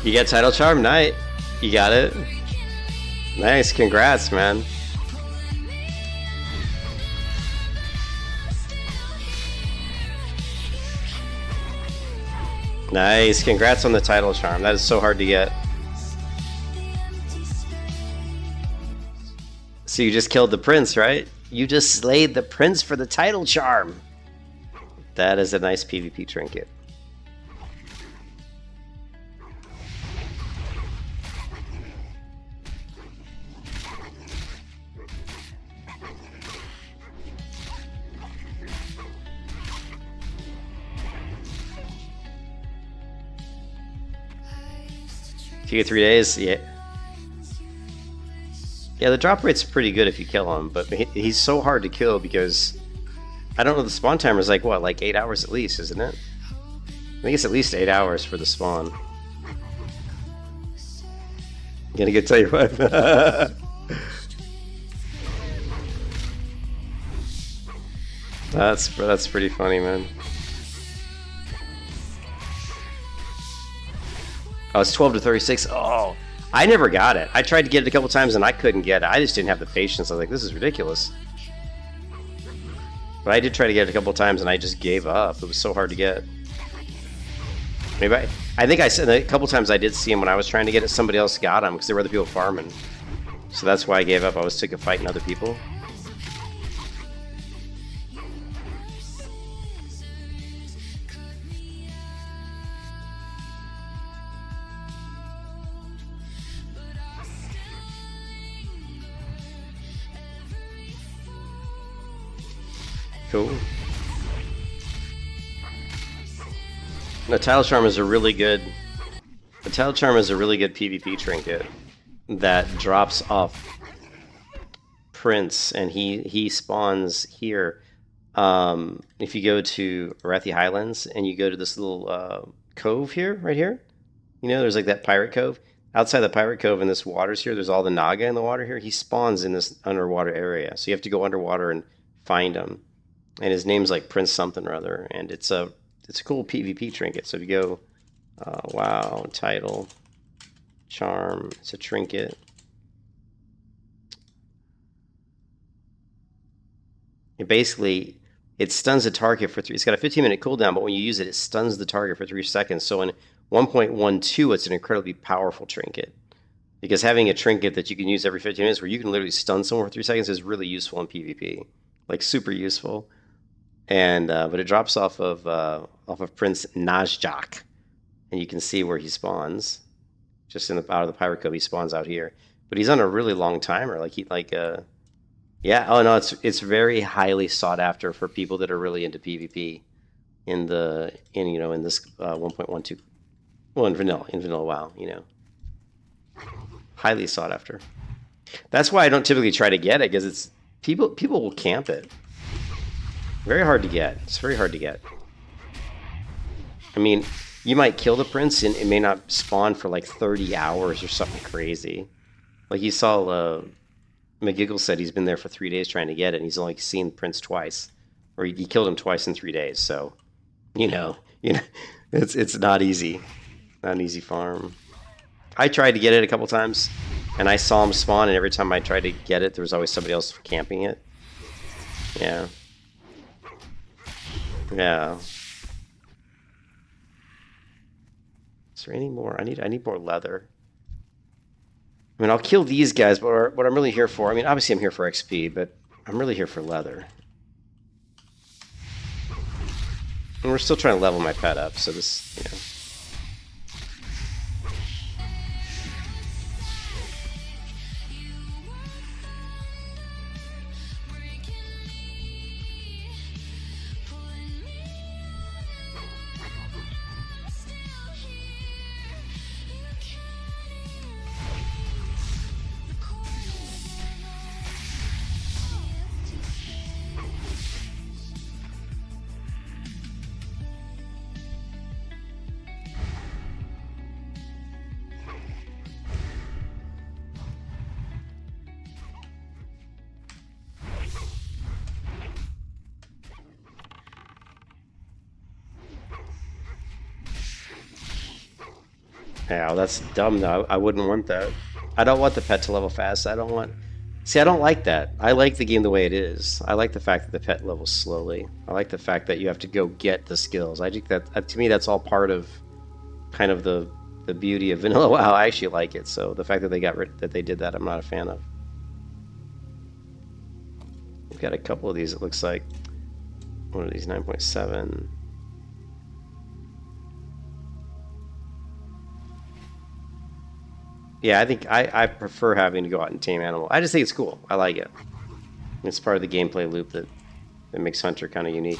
You get title charm? Night. You got it. Nice. Congrats, man. Nice. Congrats on the title charm. That is so hard to get. So you just killed the prince, right? You just slayed the prince for the title charm. That is a nice PvP trinket. If you get 3 days, yeah. Yeah, the drop rate's pretty good if you kill him, but he's so hard to kill because I don't know, the spawn timer is like what, like 8 hours at least, isn't it? I think it's at least 8 hours for the spawn. You gonna go tell your wife? That's pretty funny, man. Oh, it's 12 to 36. Oh, I never got it. I tried to get it a couple times and I couldn't get it. I just didn't have the patience. I was like, this is ridiculous. But I did try to get it a couple times and I just gave up. It was so hard to get. Maybe I think I said a couple times I did see him when I was trying to get it. Somebody else got him because there were other people farming. So that's why I gave up. I was sick of fighting other people. Cool. The title charm is a really good. The title charm is a really good PvP trinket that drops off Prince, and he spawns here. If you go to Arathi Highlands and you go to this little cove here, right here, you know, there's like that pirate cove. Outside the pirate cove in this waters here, there's all the Naga in the water here. He spawns in this underwater area, so you have to go underwater and find him. And his name's like Prince something or other, and it's a cool PvP trinket. So if you go, wow, title, charm, it's a trinket. It stuns the target for 3. It's got a 15-minute cooldown, but when you use it, it stuns the target for 3 seconds. So in 1.12, it's an incredibly powerful trinket. Because having a trinket that you can use every 15 minutes where you can literally stun someone for 3 seconds is really useful in PvP. Like, super useful. And but it drops off of Prince Najjak. And you can see where he spawns. Just out of the Pirate Cove, he spawns out here. But he's on a really long timer. Yeah, oh no, it's very highly sought after for people that are really into PvP in this 1.12, well, in vanilla WoW, highly sought after. That's why I don't typically try to get it, because it's people will camp it. Very hard to get. It's very hard to get. I mean, you might kill the prince and it may not spawn for like 30 hours or something crazy. Like you saw, McGiggle said he's been there for 3 days trying to get it, and he's only seen Prince twice, or he killed him twice in 3 days. So, it's not easy, not an easy farm. I tried to get it a couple times, and I saw him spawn, and every time I tried to get it, there was always somebody else camping it. Yeah. Yeah. Is there any more? I need more leather. I mean, I'll kill these guys, but what I'm really here for, I mean, obviously I'm here for XP, but I'm really here for leather. And we're still trying to level my pet up, so this. Yeah, well, that's dumb though. I wouldn't want that. I don't want the pet to level fast. I don't like that. I like the game the way it is. I like the fact that the pet levels slowly. I like the fact that you have to go get the skills. I think that, to me, that's all part of kind of the beauty of vanilla WoW. I actually like it. So the fact that they did that, I'm not a fan of. We've got a couple of these. It looks like one of these 9.7. Yeah, I think I prefer having to go out and tame animal. I just think it's cool. I like it. It's part of the gameplay loop that makes Hunter kind of unique.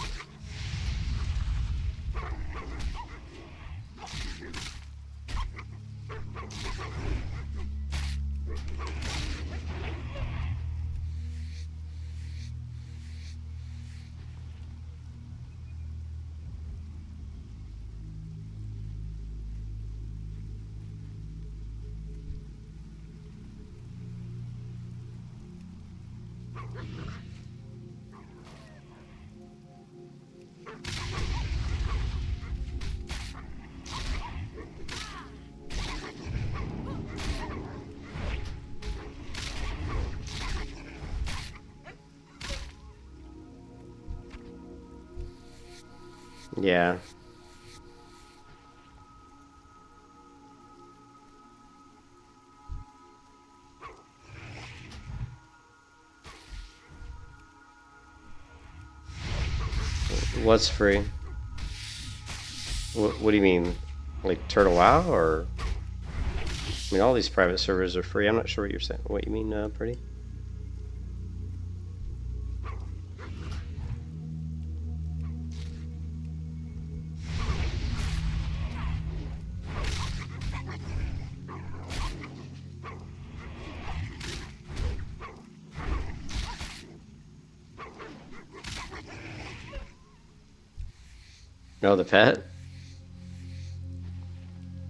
Yeah. What's free? What do you mean? Like Turtle WoW, or? I mean, all these private servers are free. I'm not sure what you're saying. What you mean, Pretty? No, the pet?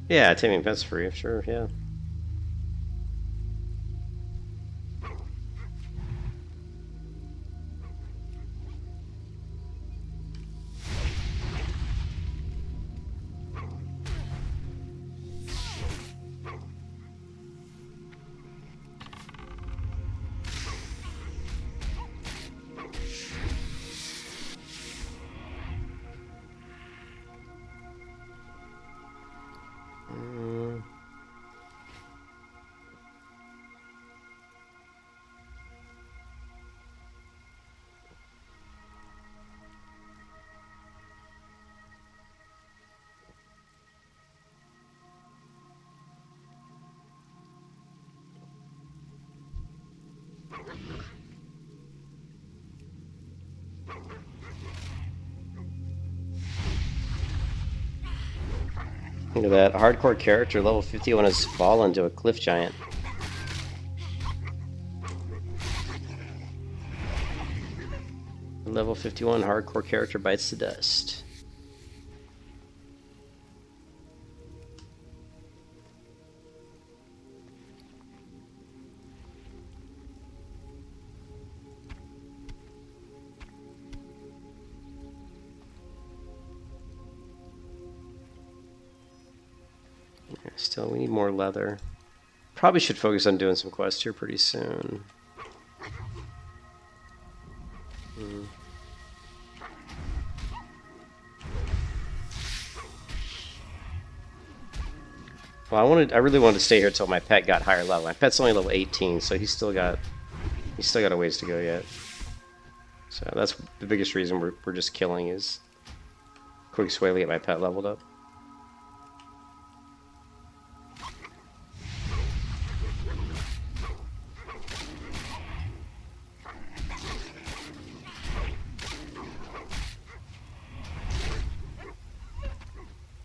Yeah, taming pet's free, sure, yeah. Look at that. A hardcore character, level 51, has fallen to a cliff giant. Level 51 hardcore character bites the dust. Still, we need more leather. Probably should focus on doing some quests here pretty soon. Well, I really wanted to stay here until my pet got higher level. My pet's only level 18, so he's still got a ways to go yet. So that's the biggest reason we're just killing is quickest way to get my pet leveled up.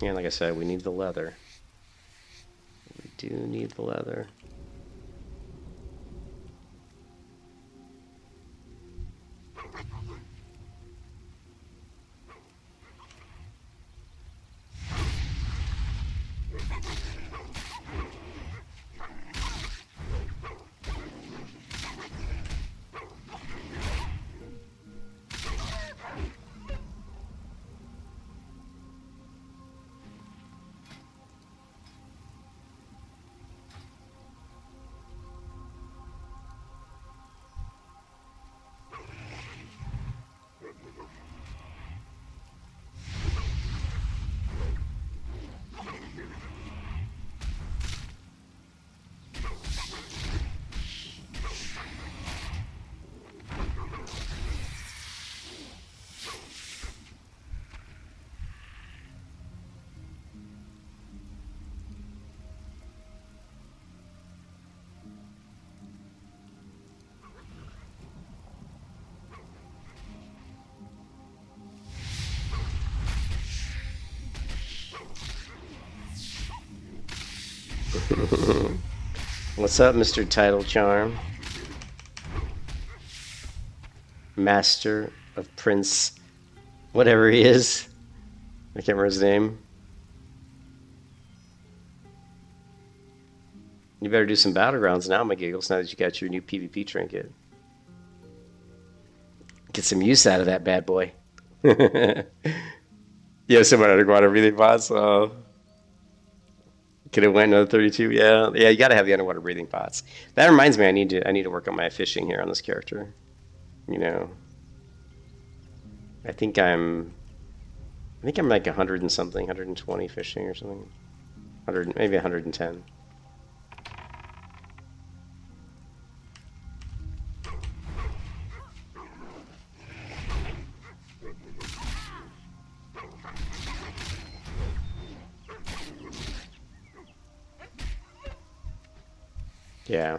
And like I said, we need the leather. We do need the leather. What's up, Mr. Title Charm? Master of Prince, whatever he is. I can't remember his name. You better do some battlegrounds now, my giggles, now that you got your new PvP trinket. Get some use out of that bad boy. Yeah, someone underwater breathing pots. Oh. Could have went another 32. Yeah, you got to have the underwater breathing pots. That reminds me, I need to work on my fishing here on this character. You know, I think I'm like 100 and something, 120 fishing or something. 100, maybe 110. Yeah.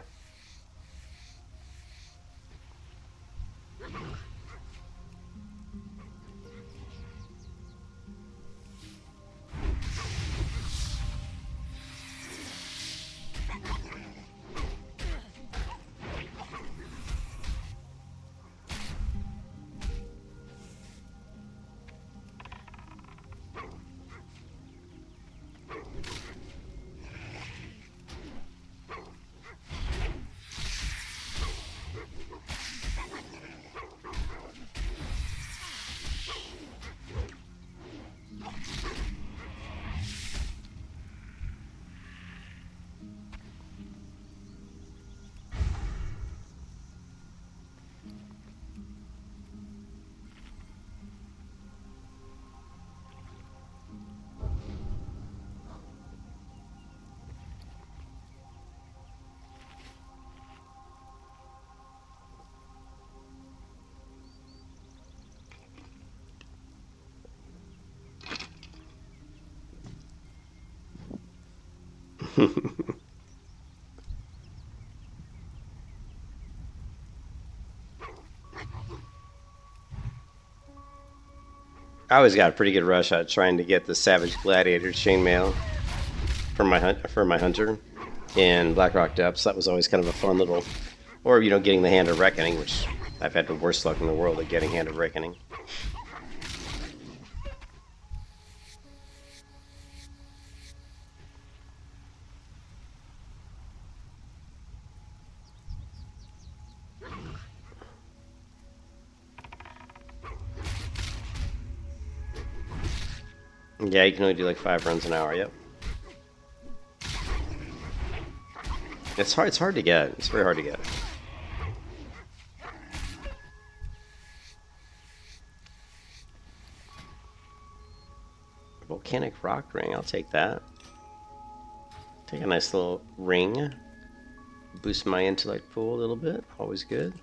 I always got a pretty good rush at trying to get the Savage Gladiator chainmail for my hunter in Blackrock Depths. That was always kind of a fun little, or getting the Hand of Reckoning, which I've had the worst luck in the world at getting Hand of Reckoning. Yeah, you can only do like 5 runs an hour. Yep. It's hard. It's hard to get. It's very hard to get. Volcanic rock ring. I'll take that. Take a nice little ring. Boost my intellect pool a little bit. Always good.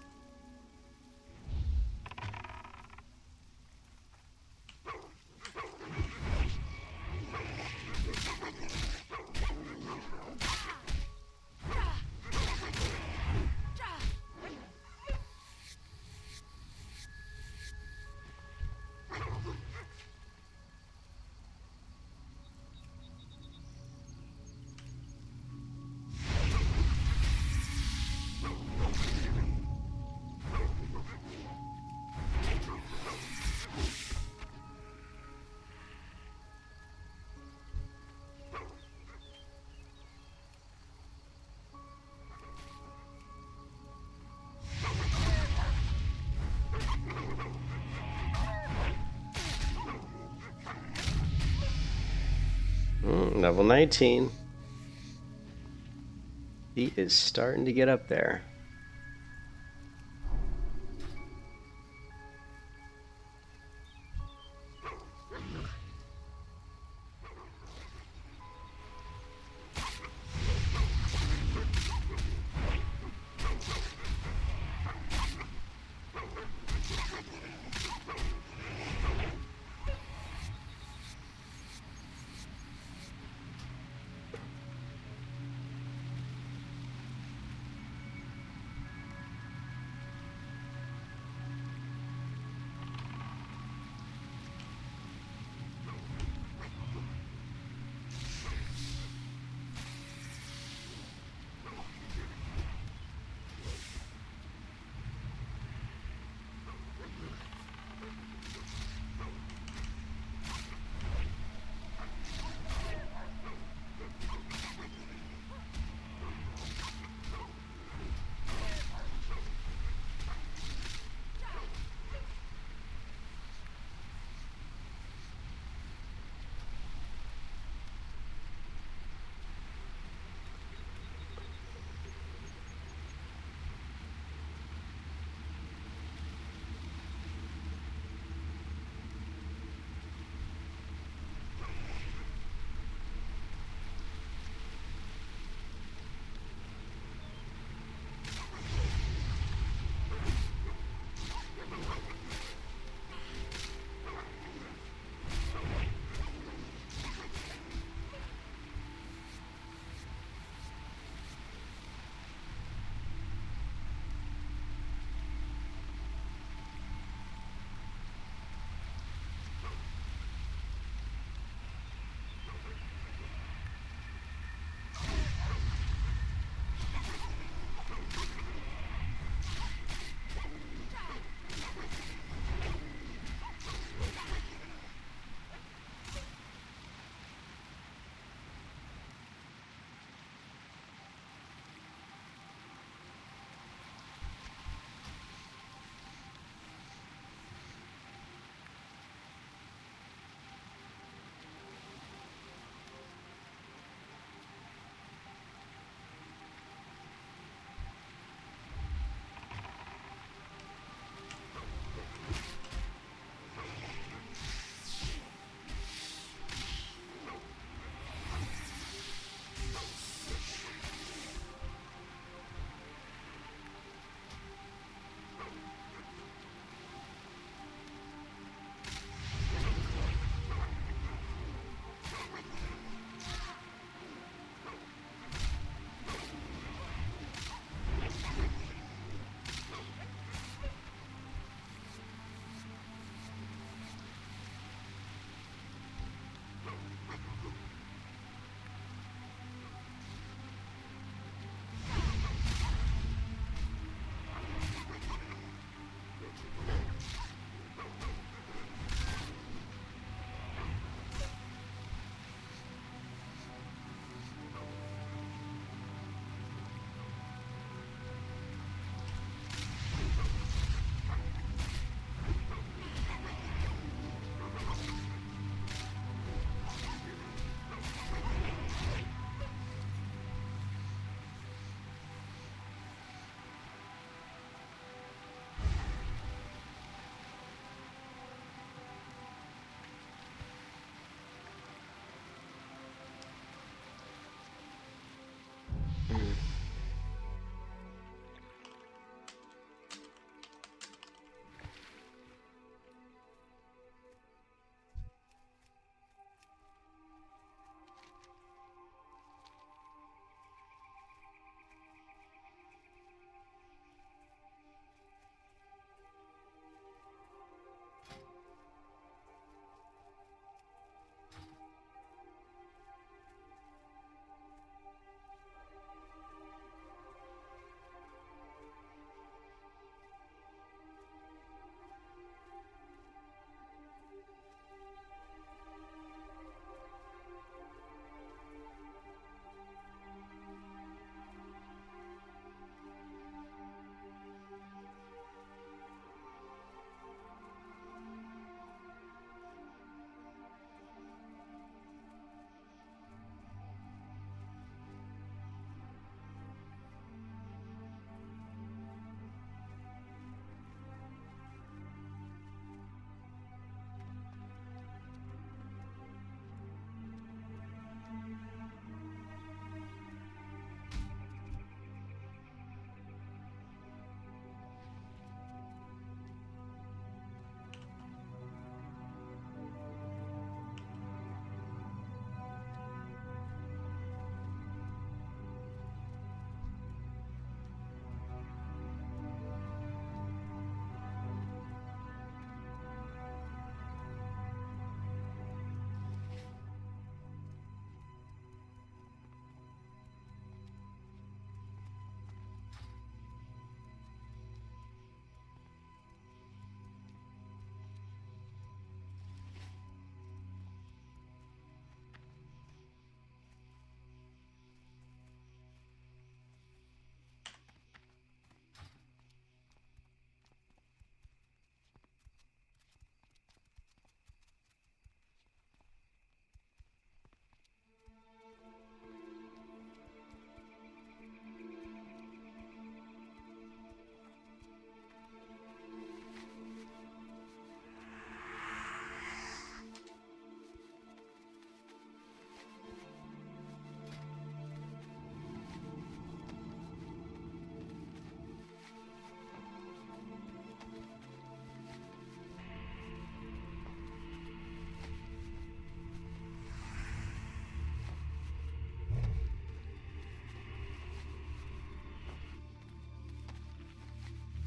Level 19. He is starting to get up there.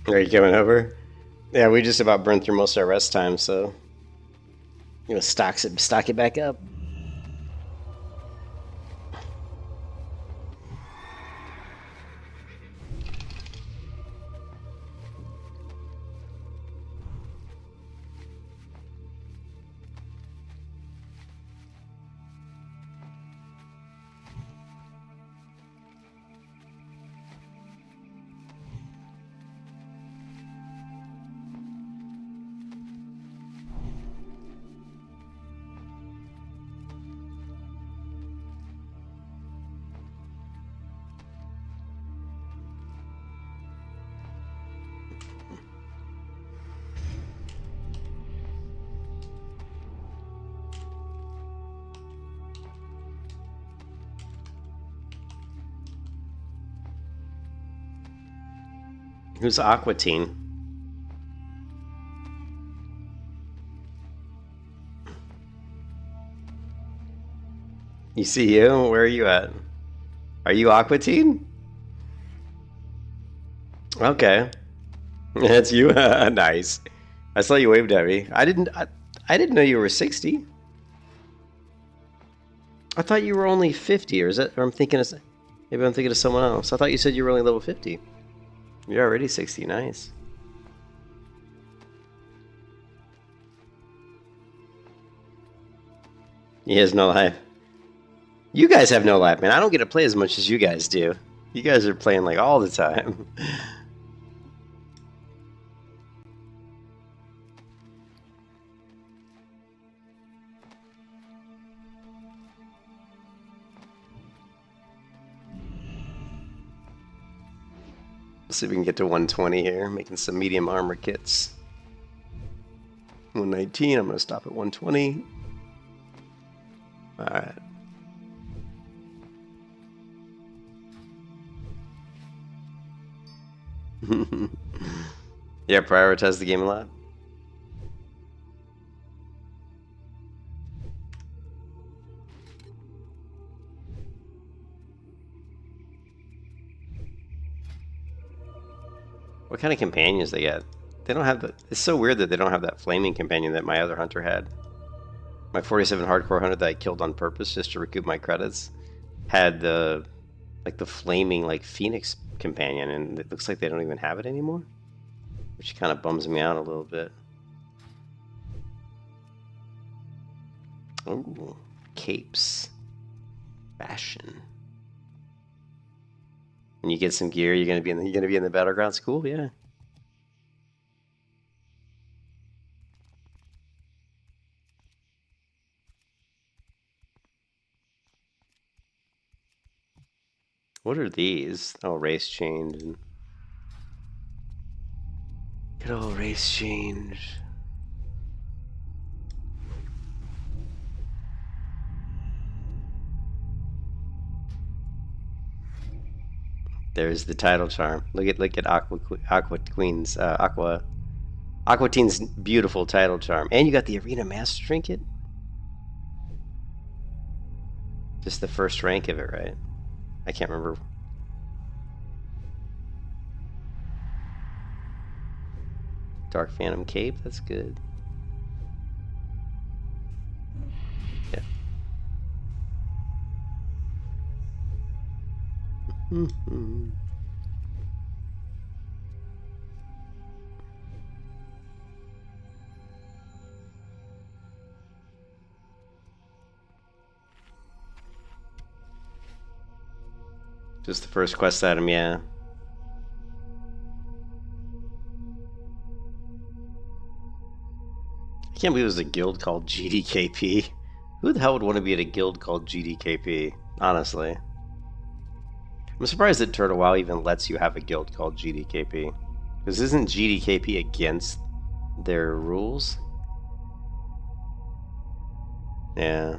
Are you coming over? Yeah, we just about burned through most of our rest time, so stock it back up. Who's Aquatine? You see you? Where are you at? Are you Aquatine? Okay. That's you. Nice. I saw you waved at me. I didn't know you were 60. I thought you were only 50, or is that? Or maybe I'm thinking of someone else. I thought you said you were only level 50. You're already 60. Nice. He has no life. You guys have no life, man. I don't get to play as much as you guys do. You guys are playing like all the time. Let's see if we can get to 120 here, making some medium armor kits. 119, I'm going to stop at 120. Alright. Yeah, prioritize the game a lot. What kind of companions they get? They don't have the. It's so weird that they don't have that flaming companion that my other hunter had. My 47 hardcore hunter that I killed on purpose just to recoup my credits had the flaming phoenix companion, and it looks like they don't even have it anymore, which kind of bums me out a little bit. Oh, capes, fashion. When you get some gear, you're gonna be in the battlegrounds. Cool, yeah. What are these? Oh, race change. Good old race change. There's the title charm. Look at Aqua Tine's beautiful title charm, and you got the Arena Master Trinket. Just the first rank of it, right? I can't remember. Dark Phantom Cape. That's good. Yeah. Just the first quest item, yeah. I can't believe there's a guild called GDKP. Who the hell would want to be at a guild called GDKP? Honestly. I'm surprised that Turtle WoW even lets you have a guild called GDKP. Because isn't GDKP against their rules? Yeah.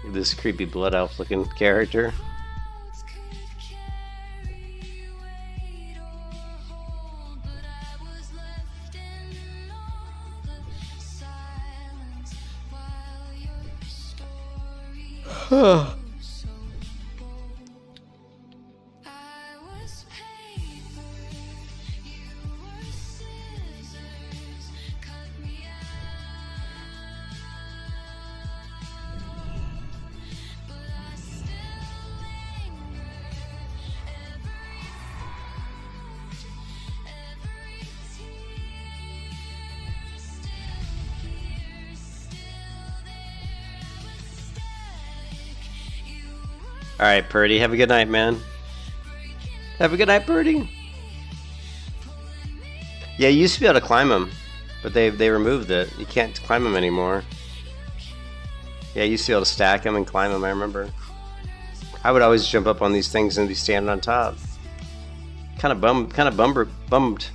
This creepy blood elf looking character. Alright, Purdy, have a good night, man. Have a good night, Purdy. Yeah, you used to be able to climb them, but they removed it. You can't climb them anymore. Yeah, you used to be able to stack them and climb them, I remember. I would always jump up on these things and be standing on top. Kind of bummed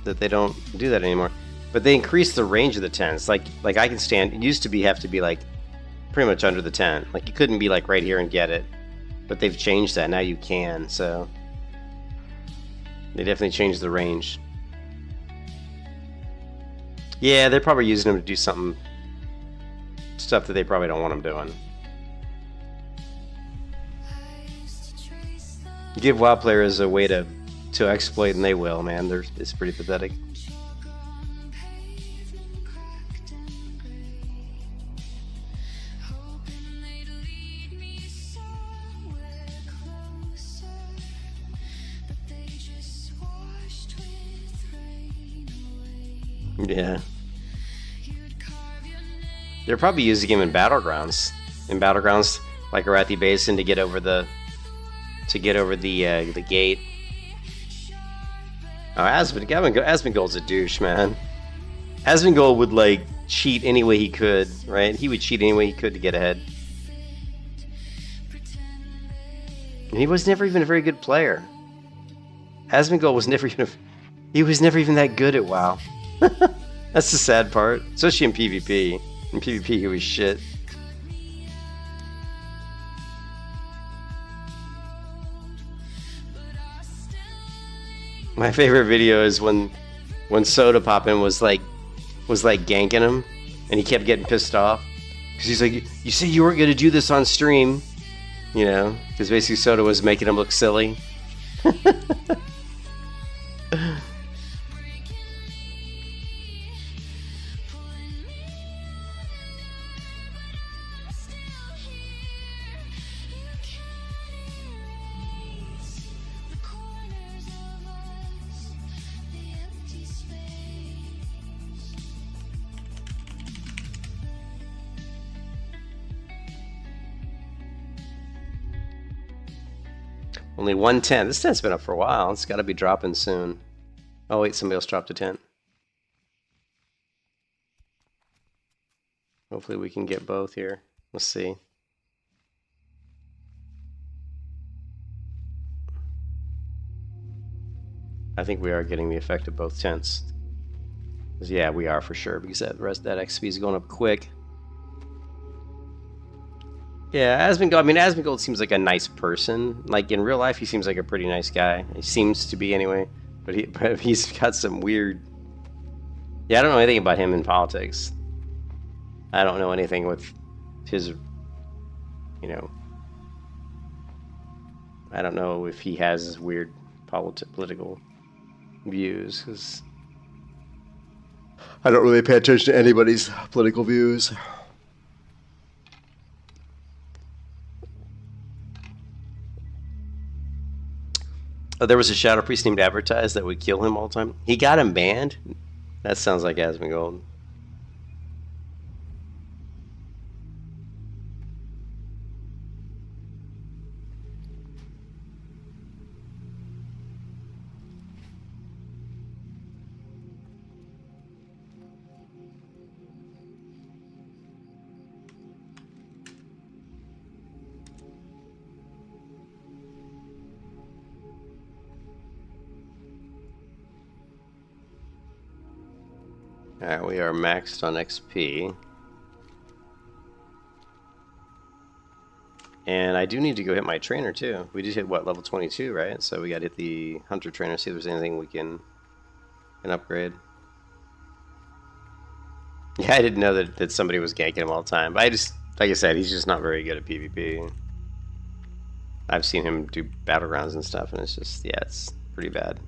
that they don't do that anymore. But they increased the range of the tents. Like I can stand, it used to have to be like pretty much under the tent. Like you couldn't be like right here and get it. But they've changed that, now you can, so they definitely changed the range. Yeah, they're probably using them to do stuff that they probably don't want them doing. Give WoW players a way to exploit and they will, man. It's pretty pathetic. Yeah. They're probably using him in battlegrounds. In battlegrounds like Arathi Basin to get over the gate. Oh, Asmongold's a douche, man. Asmongold would like cheat any way he could, right? He would cheat any way he could to get ahead. And he was never even a very good player. Asmongold was never even that good at WoW. That's the sad part, especially in PvP. In PvP, he was shit. My favorite video is when Soda Poppin was like ganking him, and he kept getting pissed off because he's like, "You said you weren't gonna do this on stream," you know, because basically Soda was making him look silly. Only one tent. This tent's been up for a while. It's got to be dropping soon. Oh wait, somebody else dropped a tent. Hopefully we can get both here. Let's see. I think we are getting the effect of both tents. Yeah, we are for sure, because that XP is going up quick. Yeah, Asmongold seems like a nice person. Like in real life, he seems like a pretty nice guy. He seems to be anyway. But he's got some weird. Yeah, I don't know anything about him in politics. I don't know anything with his. You know. I don't know if he has weird political views, because I don't really pay attention to anybody's political views. Oh, there was a Shadow Priest named Advertise that would kill him all the time. He got him banned? That sounds like Asmongold. Alright, we are maxed on XP. And I do need to go hit my trainer too. We just hit what, level 22, right? So we got to hit the hunter trainer, see if there's anything we can upgrade. Yeah, I didn't know that somebody was ganking him all the time. But I just, like I said, he's just not very good at PvP. I've seen him do battlegrounds and stuff, and it's just, yeah, it's pretty bad.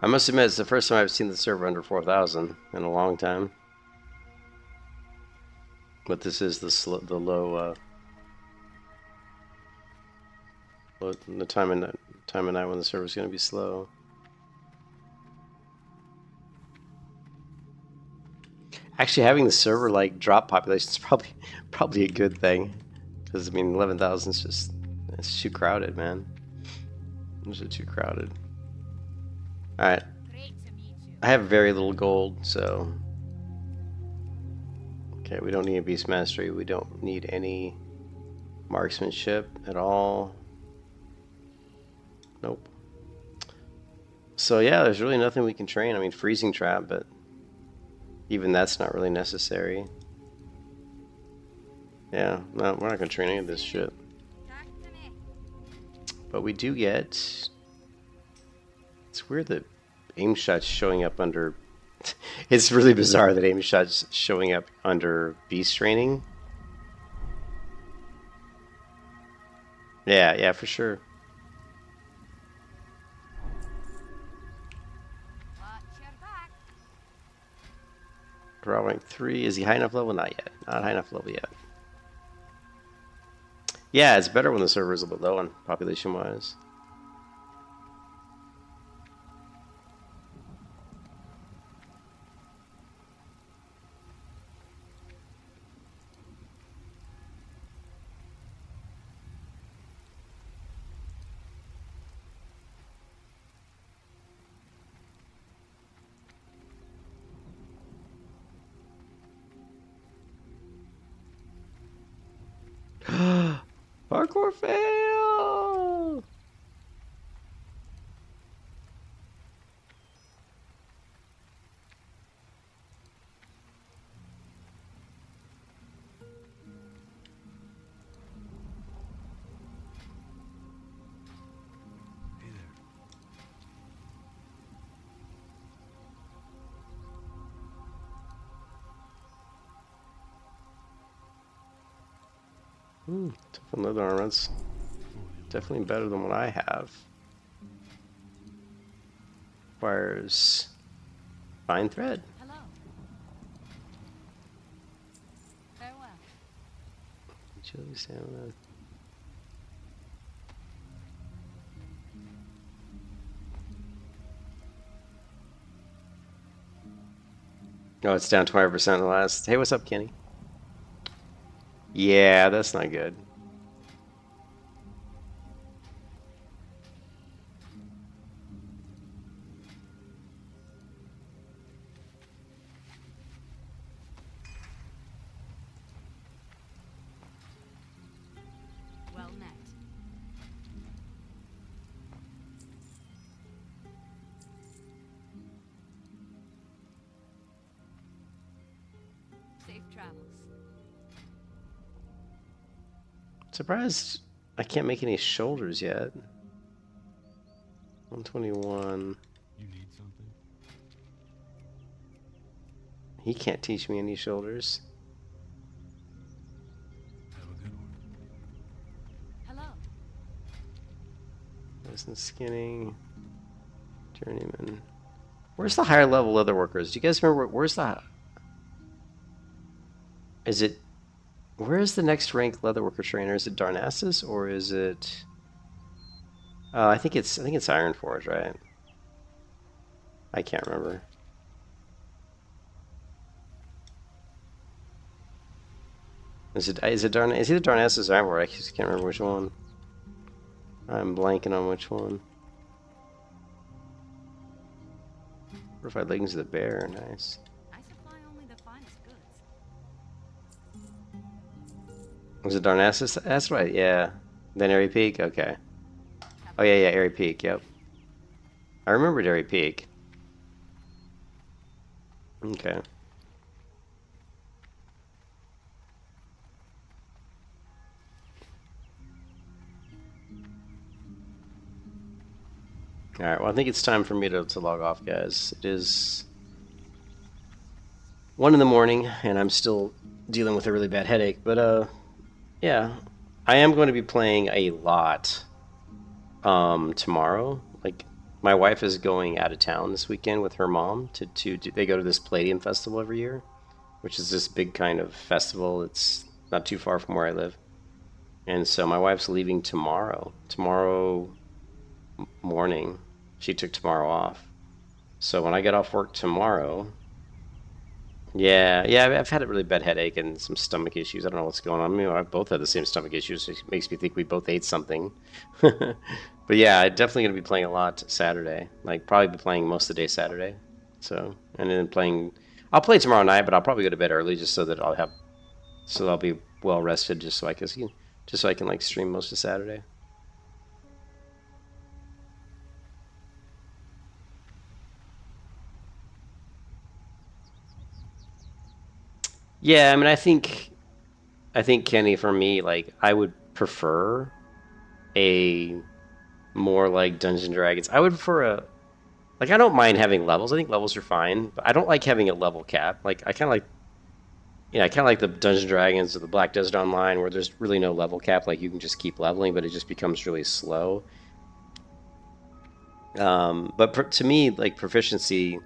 I must admit, it's the first time I've seen the server under 4,000 in a long time. But this is the low, the time of night when the server's going to be slow. Actually, having the server like drop population is probably a good thing, because I mean 11,000 is just, it's too crowded, man. It's just too crowded. All right, I have very little gold, so okay. We don't need a beast mastery. We don't need any marksmanship at all. Nope. So yeah, there's really nothing we can train. I mean, freezing trap, but even that's not really necessary. Yeah, no, we're not gonna train any of this shit. But we do get... It's weird that aim shots showing up under... It's really bizarre that aim shots showing up under beast training. Yeah, for sure. Draw rank 3. Is he high enough level? Not yet. Not high enough level yet. Yeah, it's better when the server is a bit low on population-wise. Parkour fail! Hey there. Tough and leather armor. Definitely better than what I have. Requires fine thread. Hello. Farewell. Chili salmon. Oh, it's down 20% in the last. Hey, what's up, Kenny? Yeah, that's not good. Well met. Safe travels. Surprised I can't make any shoulders yet. 121. You need something? He can't teach me any shoulders. Have a good one. Hello. Nice and skinny. Journeyman. Where's the higher level leather workers? Do you guys remember where's the? Is it? Where is the next rank leather worker trainer? Is it Darnassus or is it? I think it's Ironforge, right? I can't remember. Is it either Darnassus or Ironforge? I just can't remember which one. I'm blanking on which one. Fortified leggings of the bear, nice. I supply only the finest goods. Was it Darnassus? That's right, yeah. Then Airy Peak? Okay. Oh, yeah, Airy Peak, yep. I remembered Airy Peak. Okay. Alright, well, I think it's time for me to log off, guys. It is 1 in the morning, and I'm still dealing with a really bad headache. But, yeah. I am going to be playing a lot tomorrow. Like, my wife is going out of town this weekend with her mom. They go to this Palladium Festival every year, which is this big kind of festival. It's not too far from where I live. And so my wife's leaving tomorrow. Tomorrow morning. She took tomorrow off. So when I get off work tomorrow, yeah, I've had a really bad headache and some stomach issues. I don't know what's going on. I mean, I both had the same stomach issues. It makes me think we both ate something. But yeah, I'm definitely going to be playing a lot Saturday. Like, probably be playing most of the day Saturday. So, and then I'll play tomorrow night, but I'll probably go to bed early just so that I'll be well rested just so I can like stream most of Saturday. Yeah, I mean, I think Kenny, for me, like, I would prefer a more like Dungeons and Dragons. I would prefer I don't mind having levels. I think levels are fine, but I don't like having a level cap. Like, I kind of like the Dungeons and Dragons or the Black Desert Online where there's really no level cap. Like, you can just keep leveling, but it just becomes really slow. But to me, like, proficiency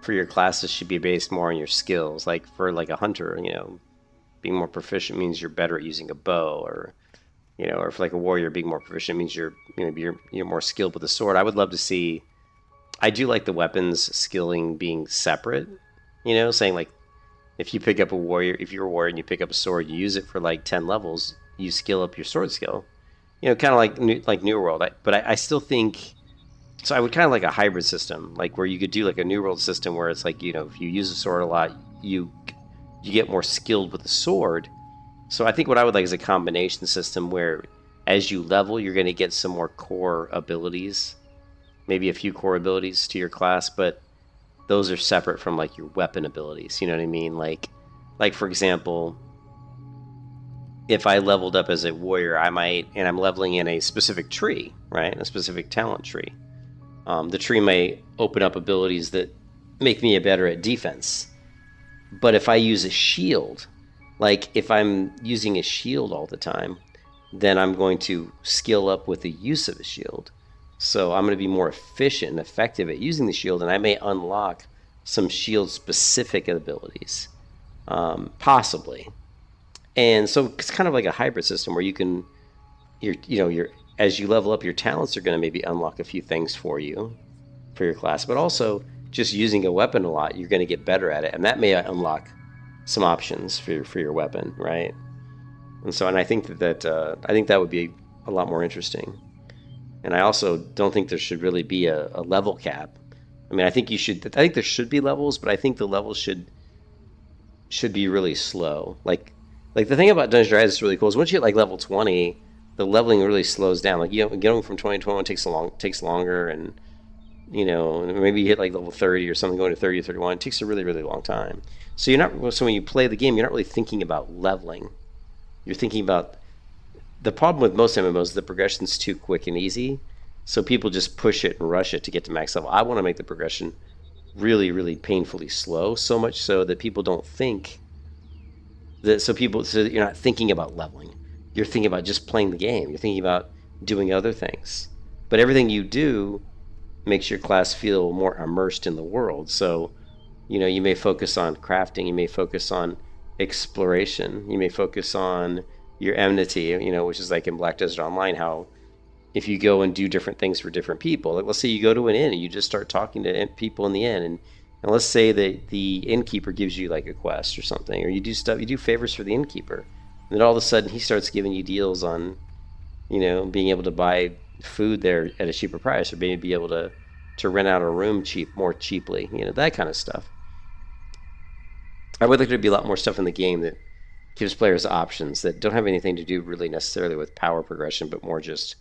for your classes should be based more on your skills. Like, for like a hunter, being more proficient means you're better at using a bow, or or for like a warrior, being more proficient means you're more skilled with a sword. I would love to see. I do like the weapons skilling being separate. Saying like, if you're a warrior and you pick up a sword, you use it for like 10 levels, you skill up your sword skill. Kind of like New World. But I still think. So I would kind of like a hybrid system, like where you could do like a New World system where it's like, if you use a sword a lot, you get more skilled with the sword. So I think what I would like is a combination system where as you level, you're going to get some more core abilities, maybe a few core abilities to your class, but those are separate from like your weapon abilities. You know what I mean? Like for example, if I leveled up as a warrior, and I'm leveling in a specific tree, right? A specific talent tree. The tree may open up abilities that make me better at defense. But if I use a shield, like if I'm using a shield all the time, then I'm going to skill up with the use of a shield. So I'm going to be more efficient and effective at using the shield, and I may unlock some shield-specific abilities, possibly. And so it's kind of like a hybrid system where as you level up, your talents are going to maybe unlock a few things for you, for your class, but also just using a weapon a lot, you're going to get better at it, and that may unlock some options for your weapon, right? And I think that would be a lot more interesting. And I also don't think there should really be a level cap. I mean, I think there should be levels, but I think the levels should be really slow. Like the thing about Dungeons & Dragons is really cool is once you hit like level 20, the leveling really slows down. Like, getting from 20 to 21 takes longer, and maybe you hit like level 30 or something, going to 30 or 31. It takes a really, really long time. So when you play the game, you're not really thinking about leveling. You're thinking about the problem with most MMOs is the progression's too quick and easy. So people just push it and rush it to get to max level. I want to make the progression really, really painfully slow, so much so that people don't think that. So you're not thinking about leveling. You're thinking about just playing the game. You're thinking about doing other things. But everything you do makes your class feel more immersed in the world. So, you may focus on crafting, you may focus on exploration, you may focus on your enmity, which is like in Black Desert Online, how if you go and do different things for different people, like let's say you go to an inn and you just start talking to people in the inn, and let's say that the innkeeper gives you like a quest or something, or you do favors for the innkeeper, and then all of a sudden he starts giving you deals on, being able to buy food there at a cheaper price, or maybe be able to rent out a room more cheaply, that kind of stuff. I would like there to be a lot more stuff in the game that gives players options that don't have anything to do really necessarily with power progression, but more just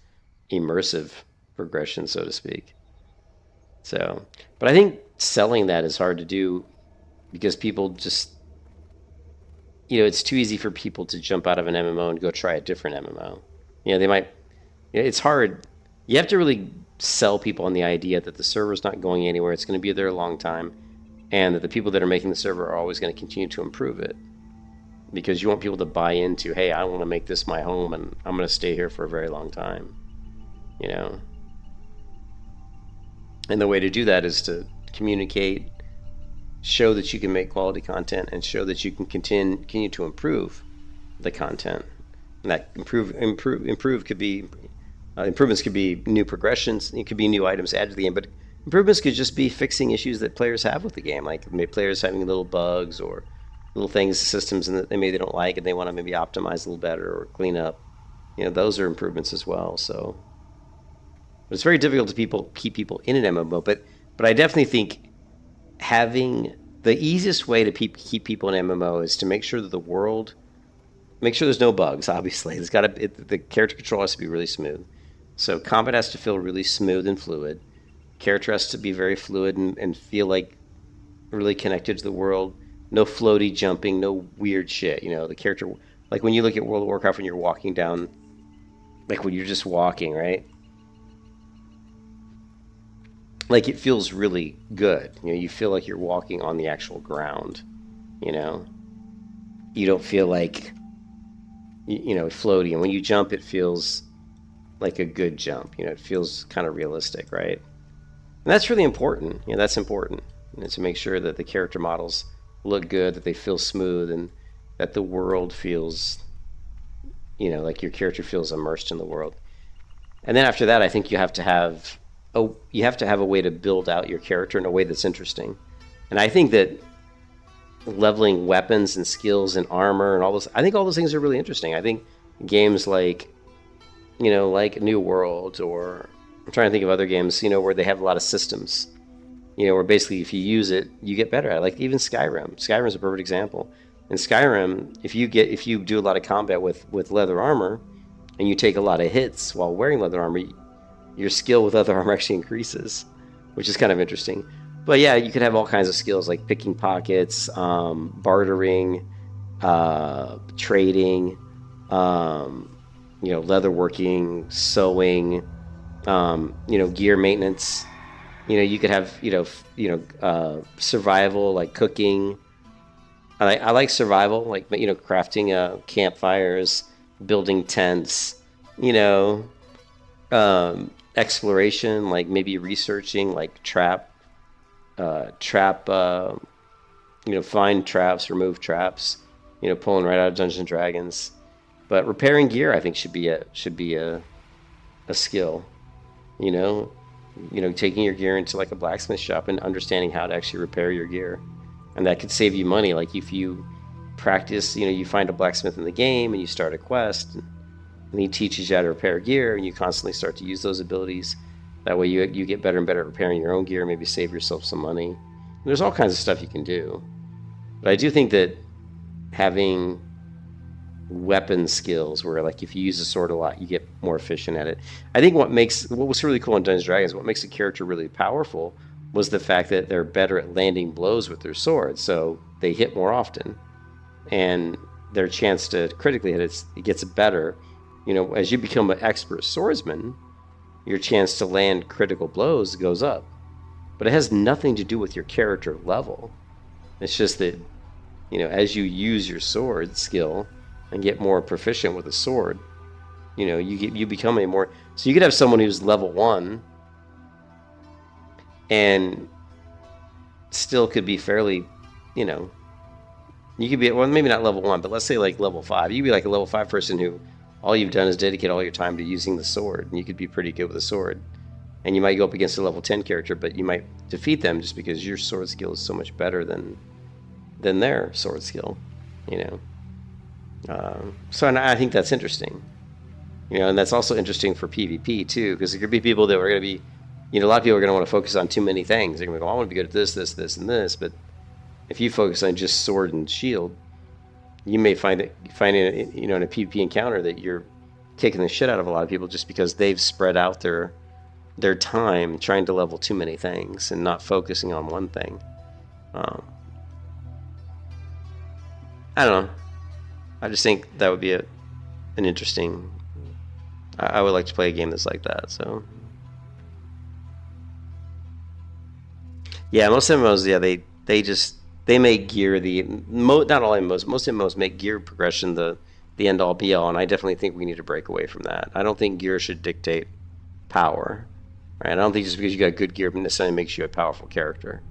immersive progression, so to speak. So, but I think selling that is hard to do because people just, it's too easy for people to jump out of an MMO and go try a different MMO. They might, it's hard. You have to really sell people on the idea that the server's not going anywhere. It's going to be there a long time, and that the people that are making the server are always going to continue to improve it. Because you want people to buy into, hey, I want to make this my home, and I'm going to stay here for a very long time. And the way to do that is to communicate, show that you can make quality content, and show that you can continue to improve the content. And that improve could be improvements could be new progressions, it could be new items added to the game, but improvements could just be fixing issues that players have with the game, like maybe players having little bugs or little things, systems that maybe they don't like and they want to maybe optimize a little better or clean up. Those are improvements as well. So, but it's very difficult to keep people in an MMO. But I definitely think having the easiest way to keep people in MMO is to make sure that the world, make sure there's no bugs. Obviously, the character control has to be really smooth. So combat has to feel really smooth and fluid. Character has to be very fluid and feel like really connected to the world. No floaty jumping, no weird shit. The character, like when you look at World of Warcraft when you're walking down, like when you're just walking, right? Like it feels really good. You feel like you're walking on the actual ground. You don't feel like, floaty. And when you jump, it feels like a good jump. It feels kind of realistic, right? And that's really important. That's important. To make sure that the character models look good, that they feel smooth, and that the world feels, like your character feels immersed in the world. And then after that, I think you have to have a way to build out your character in a way that's interesting. And I think that leveling weapons and skills and armor and all those, I think all those things are really interesting. I think games like, like New World, or I'm trying to think of other games, where they have a lot of systems, where basically if you use it, you get better at it. Like even Skyrim. Skyrim's a perfect example. In Skyrim, if you do a lot of combat with leather armor, and you take a lot of hits while wearing leather armor, your skill with leather armor actually increases, which is kind of interesting. But yeah, you could have all kinds of skills like picking pockets, bartering, trading, leatherworking, sewing, gear maintenance. You could have, survival, like cooking. I like survival, like, crafting campfires, building tents, exploration, like maybe researching, like find traps, remove traps, pulling right out of Dungeons and Dragons. But repairing gear, I think, should be a skill. Taking your gear into like a blacksmith shop and understanding how to actually repair your gear, and that could save you money. Like if you practice, you find a blacksmith in the game and you start a quest, and he teaches you how to repair gear, and you constantly start to use those abilities. That way you get better and better at repairing your own gear, maybe save yourself some money. And there's all kinds of stuff you can do. But I do think that having weapon skills where, like, if you use a sword a lot, you get more efficient at it. I think what was really cool in Dungeons & Dragons, what makes a character really powerful was the fact that they're better at landing blows with their swords, so they hit more often. And their chance to critically hit it gets better. As you become an expert swordsman, your chance to land critical blows goes up. But it has nothing to do with your character level. It's just that, as you use your sword skill and get more proficient with a sword, you become a more... So you could have someone who's level 1, and still could be fairly, you know, you could be, well, maybe not level 1, but let's say like level 5. You could be like a level 5 person who all you've done is dedicate all your time to using the sword, and you could be pretty good with a sword. And you might go up against a level 10 character, but you might defeat them just because your sword skill is so much better than their sword skill, you know. So and I think that's interesting, you know, and that's also interesting for PvP too, because there could be people that are going to be, you know, a lot of people are going to want to focus on too many things. They're going to go, I want to be good at this, this, this, and this, but if you focus on just sword and shield, you may find it, you know, in a PvP encounter that you're kicking the shit out of a lot of people just because they've spread out their time trying to level too many things and not focusing on one thing. I don't know. I just think that would be an interesting. I would like to play a game that's like that. So yeah, most MMOs, yeah, they make gear not all MMOs, most MMOs make gear progression the end all be all, and I definitely think we need to break away from that. I don't think gear should dictate power, right? I don't think just because you got good gear necessarily makes you a powerful character.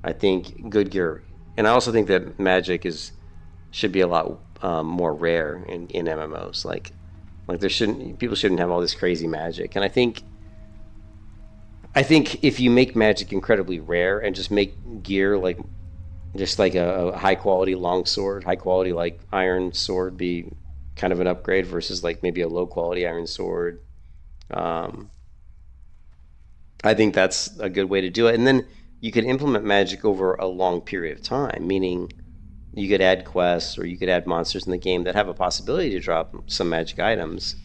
I think good gear, and I also think that magic should be a lot more rare in MMOs. Like people shouldn't have all this crazy magic, and I think if you make magic incredibly rare and just make gear like just like a high quality long sword, high quality like iron sword be kind of an upgrade versus like maybe a low quality iron sword. I think that's a good way to do it. And then you could implement magic over a long period of time, meaning you could add quests or you could add monsters in the game that have a possibility to drop some magic items,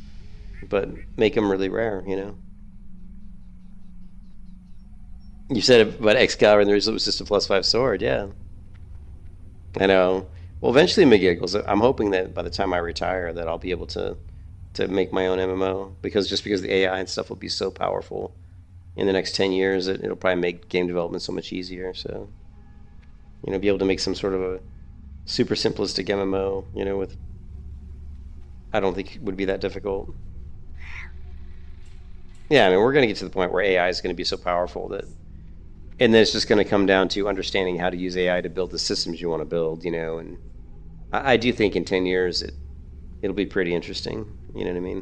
but make them really rare, you know? You said about Excalibur and the result was just a +5 sword, yeah. I know. Well, eventually, McGiggles, I'm hoping that by the time I retire that I'll be able to make my own MMO, because the AI and stuff will be so powerful in the next 10 years, it'll probably make game development so much easier. So, you know, be able to make some sort of a super simplistic MMO, you know, I don't think it would be that difficult. Yeah, I mean, we're going to get to the point where AI is going to be so powerful and then it's just going to come down to understanding how to use AI to build the systems you want to build, you know, and I do think in 10 years it'll be pretty interesting, you know what I mean?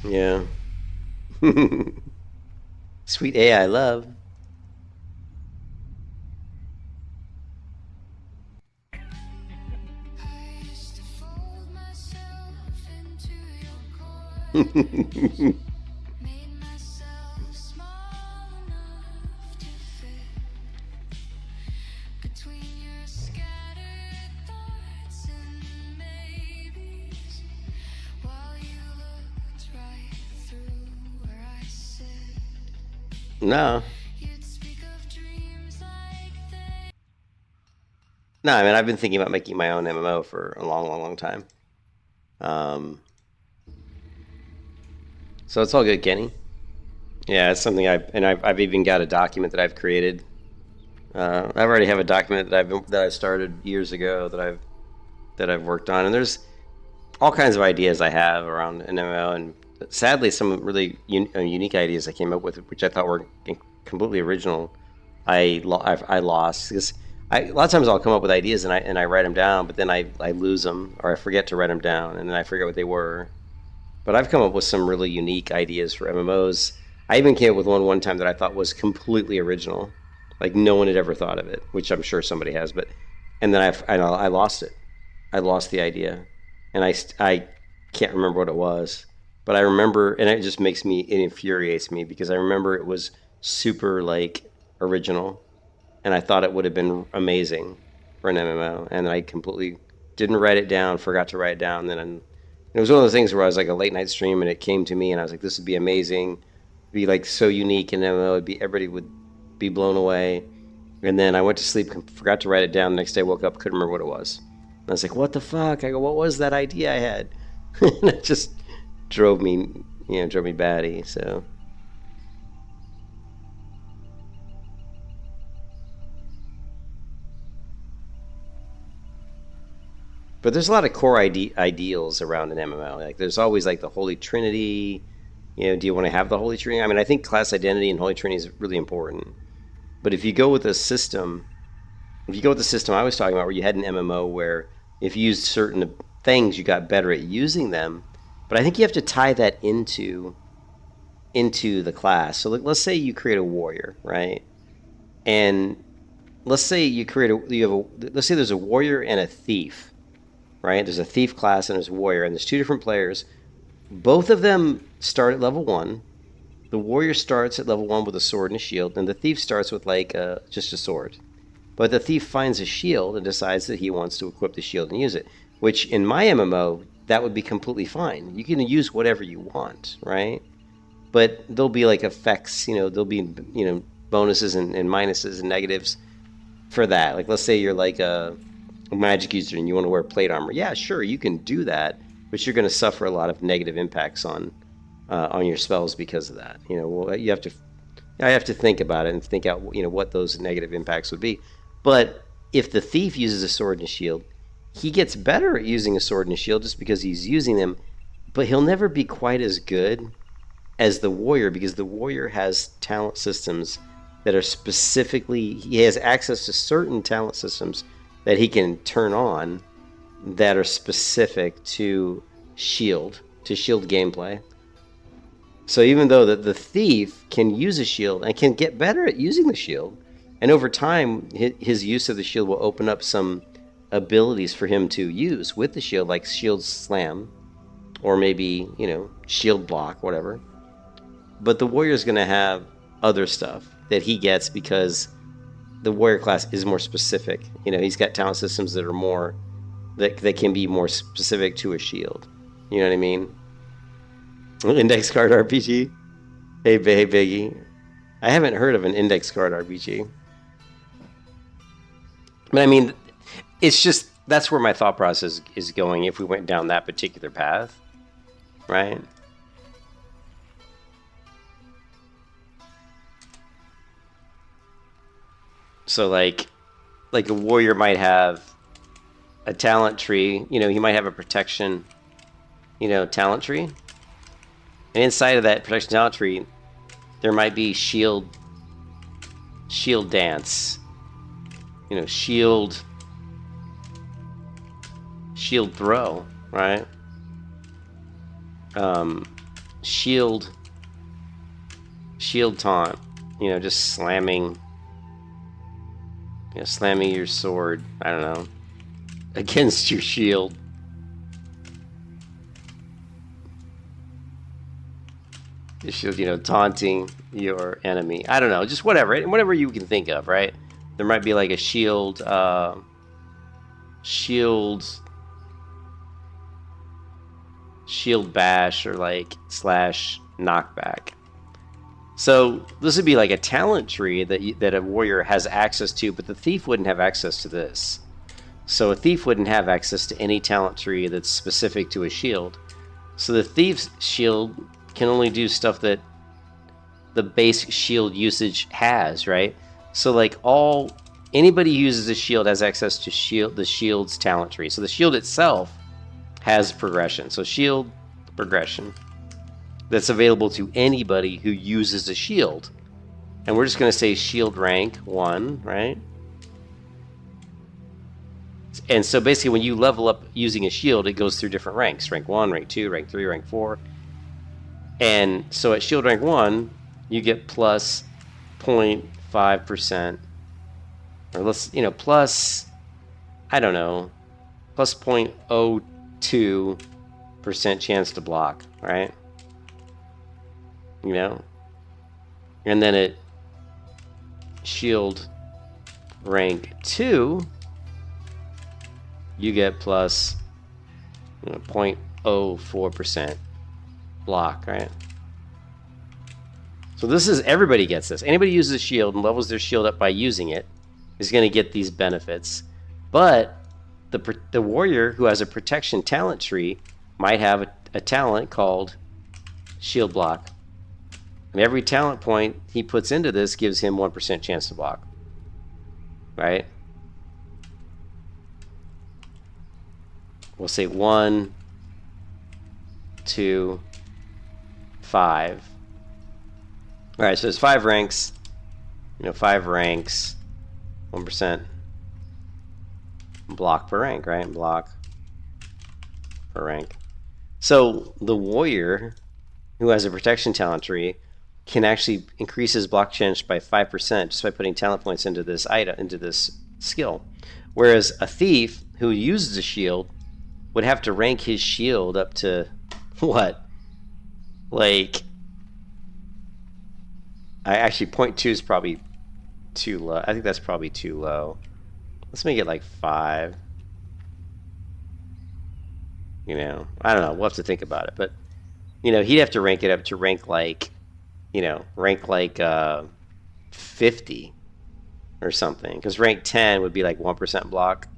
Yeah. Sweet AI love. No. No, I mean, I've been thinking about making my own MMO for a long, long, long time. So it's all good, Kenny. Yeah, it's something I've even got a document that I've created. I already have a document that I started years ago that I've worked on, and there's all kinds of ideas I have around an MMO, and sadly, some really unique ideas I came up with, which I thought were completely original, I lost because a lot of times I'll come up with ideas and I write them down, but then I lose them or I forget to write them down, and then I forget what they were. But I've come up with some really unique ideas for MMOs. I even came up with one time that I thought was completely original, like no one had ever thought of it, which I'm sure somebody has. And then I lost it. I lost the idea, and I can't remember what it was. But I remember, and it infuriates me because I remember it was super like original, and I thought it would have been amazing for an MMO, and I completely didn't write it down, forgot to write it down. It was one of those things where I was like a late night stream, and it came to me, and I was like, this would be amazing, be like so unique in MMO, everybody would be blown away. And then I went to sleep, forgot to write it down. The next day I woke up, couldn't remember what it was. And I was like, what the fuck? I go, what was that idea I had? And it just drove me batty. So But there's a lot of core ideals around an MMO. Like there's always like the Holy Trinity. You know, do you want to have the Holy Trinity? I mean, I think class identity and Holy Trinity is really important. But if you go with a system, I was talking about, where you had an MMO where if you used certain things, you got better at using them. But I think you have to tie that into the class. So let's say you create a warrior, right? And let's say let's say there's a warrior and a thief, right? There's a thief class and there's a warrior, and there's two different players. Both of them start at level 1. The warrior starts at level 1 with a sword and a shield, and the thief starts with like just a sword. But the thief finds a shield and decides that he wants to equip the shield and use it, which in my MMO, that would be completely fine. You can use whatever you want, right? But there'll be like effects, there'll be, bonuses and minuses and negatives for that. Like let's say you're like a magic user and you want to wear plate armor. Yeah, sure, you can do that, but you're going to suffer a lot of negative impacts on your spells because of that. I have to think about it and think out, what those negative impacts would be. But if the thief uses a sword and a shield, he gets better at using a sword and a shield just because he's using them, but he'll never be quite as good as the warrior, because the warrior has talent systems that are he has access to certain talent systems that he can turn on that are specific to shield gameplay. So even though the thief can use a shield and can get better at using the shield, and over time his use of the shield will open up some abilities for him to use with the shield, like shield slam, or maybe, shield block, whatever. But the warrior is going to have other stuff that he gets because the warrior class is more specific. He's got talent systems that are more, that can be more specific to a shield. You know what I mean? Index card RPG? Hey Biggie. I haven't heard of an index card RPG. But I mean, it's just, that's where my thought process is going if we went down that particular path, right? So like a warrior might have a talent tree, he might have a protection, talent tree. And inside of that protection talent tree, there might be shield dance, shield throw, right? Shield taunt, just slamming your sword, I don't know, against your shield. Your shield, taunting your enemy. I don't know, just whatever you can think of, right? There might be like a shield bash or like slash knockback. So this would be like a talent tree that a warrior has access to, but the thief wouldn't have access to this. So a thief wouldn't have access to any talent tree that's specific to a shield. So the thief's shield can only do stuff that the base shield usage has, right? So like anybody who uses a shield has access to the shield's talent tree. So the shield itself has progression. So shield progression that's available to anybody who uses a shield. And we're just going to say shield rank 1, right? And so basically when you level up using a shield, it goes through different ranks. Rank 1, rank 2, rank 3, rank 4. And so at shield rank 1, you get plus 0.5%. Or plus, I don't know, plus 0.02% chance to block, right? And then at shield rank 2, you get plus 0.04% block, right? So this is, everybody gets this. Anybody uses a shield and levels their shield up by using it is going to get these benefits. But the warrior who has a protection talent tree might have a talent called shield block. And every talent point he puts into this gives him 1% chance to block. Right? we'll say 1, 2, 5. All right, so there's 5 ranks. 5 ranks, 1% block per rank, right? Block per rank. So the warrior who has a protection talent tree can actually increase his block chance by 5% just by putting talent points into this item, into this skill. Whereas a thief who uses a shield would have to rank his shield up to what? Like, I actually 0.2 is probably too low. I think that's probably too low. Let's make it like 5. I don't know. We'll have to think about it. But, he'd have to rank it up to rank like, rank like 50 or something. Because rank 10 would be like 1% block,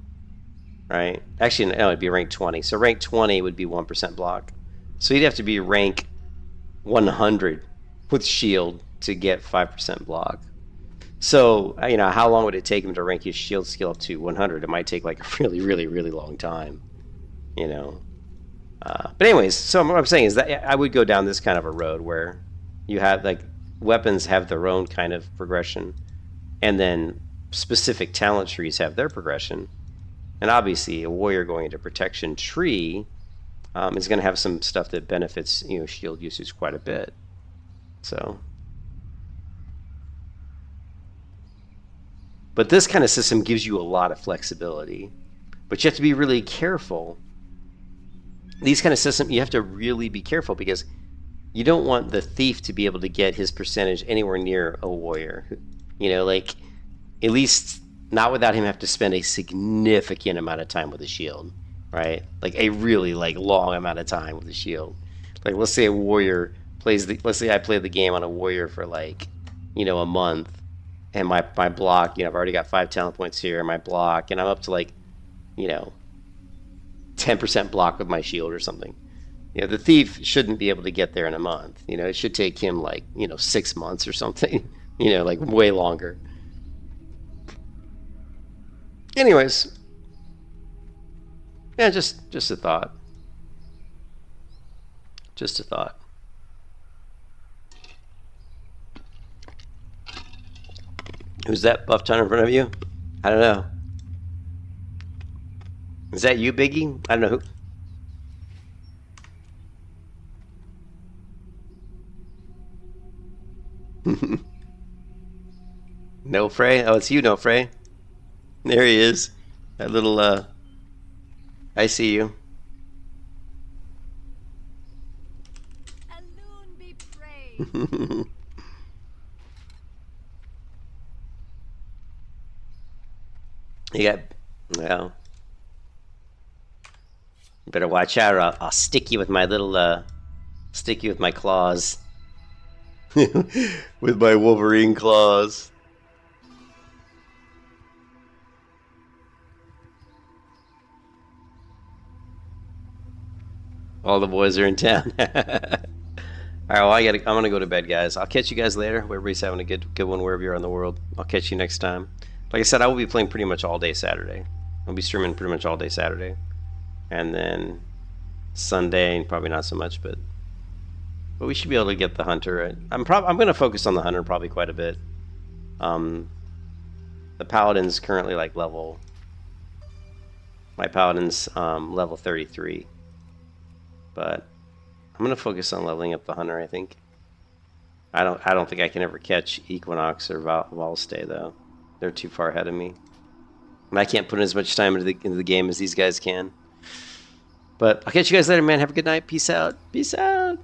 right? Actually, no, it'd be rank 20. So rank 20 would be 1% block. So he'd have to be rank 100 with shield to get 5% block. So, how long would it take him to rank his shield skill up to 100? It might take like a really, really, really long time, But anyways, so what I'm saying is that I would go down this kind of a road where you have like weapons have their own kind of progression, and then specific talent trees have their progression. And obviously, a warrior going into protection tree is going to have some stuff that benefits shield usage quite a bit. So, but this kind of system gives you a lot of flexibility, but you have to be really careful. These kind of systems, you have to really be careful because you don't want the thief to be able to get his percentage anywhere near a warrior. Like, at least not without him have to spend a significant amount of time with a shield, right? Like a really long amount of time with a shield. Like, let's say a warrior let's say I played the game on a warrior for a month, and my block, I've already got 5 talent points here, my block, and I'm up to 10% block with my shield or something. The thief shouldn't be able to get there in a month. It should take him 6 months or something, way longer. Anyways, yeah, just a thought. Just a thought. Who's that buff ton in front of you? I don't know. Is that you, Biggie? I don't know who. No Frey? Oh, it's you, No Frey. There he is. That little, I see you. Alone be praised. You got, well, you better watch out, or I'll stick you with my little, stick you with my claws. With my Wolverine claws. All the boys are in town. All right, well, I'm gonna go to bed, guys. I'll catch you guys later. Everybody's having a good one wherever you are in the world. I'll catch you next time. Like I said, I will be playing pretty much all day Saturday. I'll be streaming pretty much all day Saturday, and then Sunday probably not so much, but we should be able to get the hunter. I'm gonna focus on the hunter probably quite a bit. The paladin's currently level. My paladin's level 33, but I'm gonna focus on leveling up the hunter. I think. I don't think I can ever catch Equinox or Valstay though. They're too far ahead of me, and I can't put in as much time into the game as these guys can. But I'll catch you guys later, man. Have a good night. Peace out. Peace out.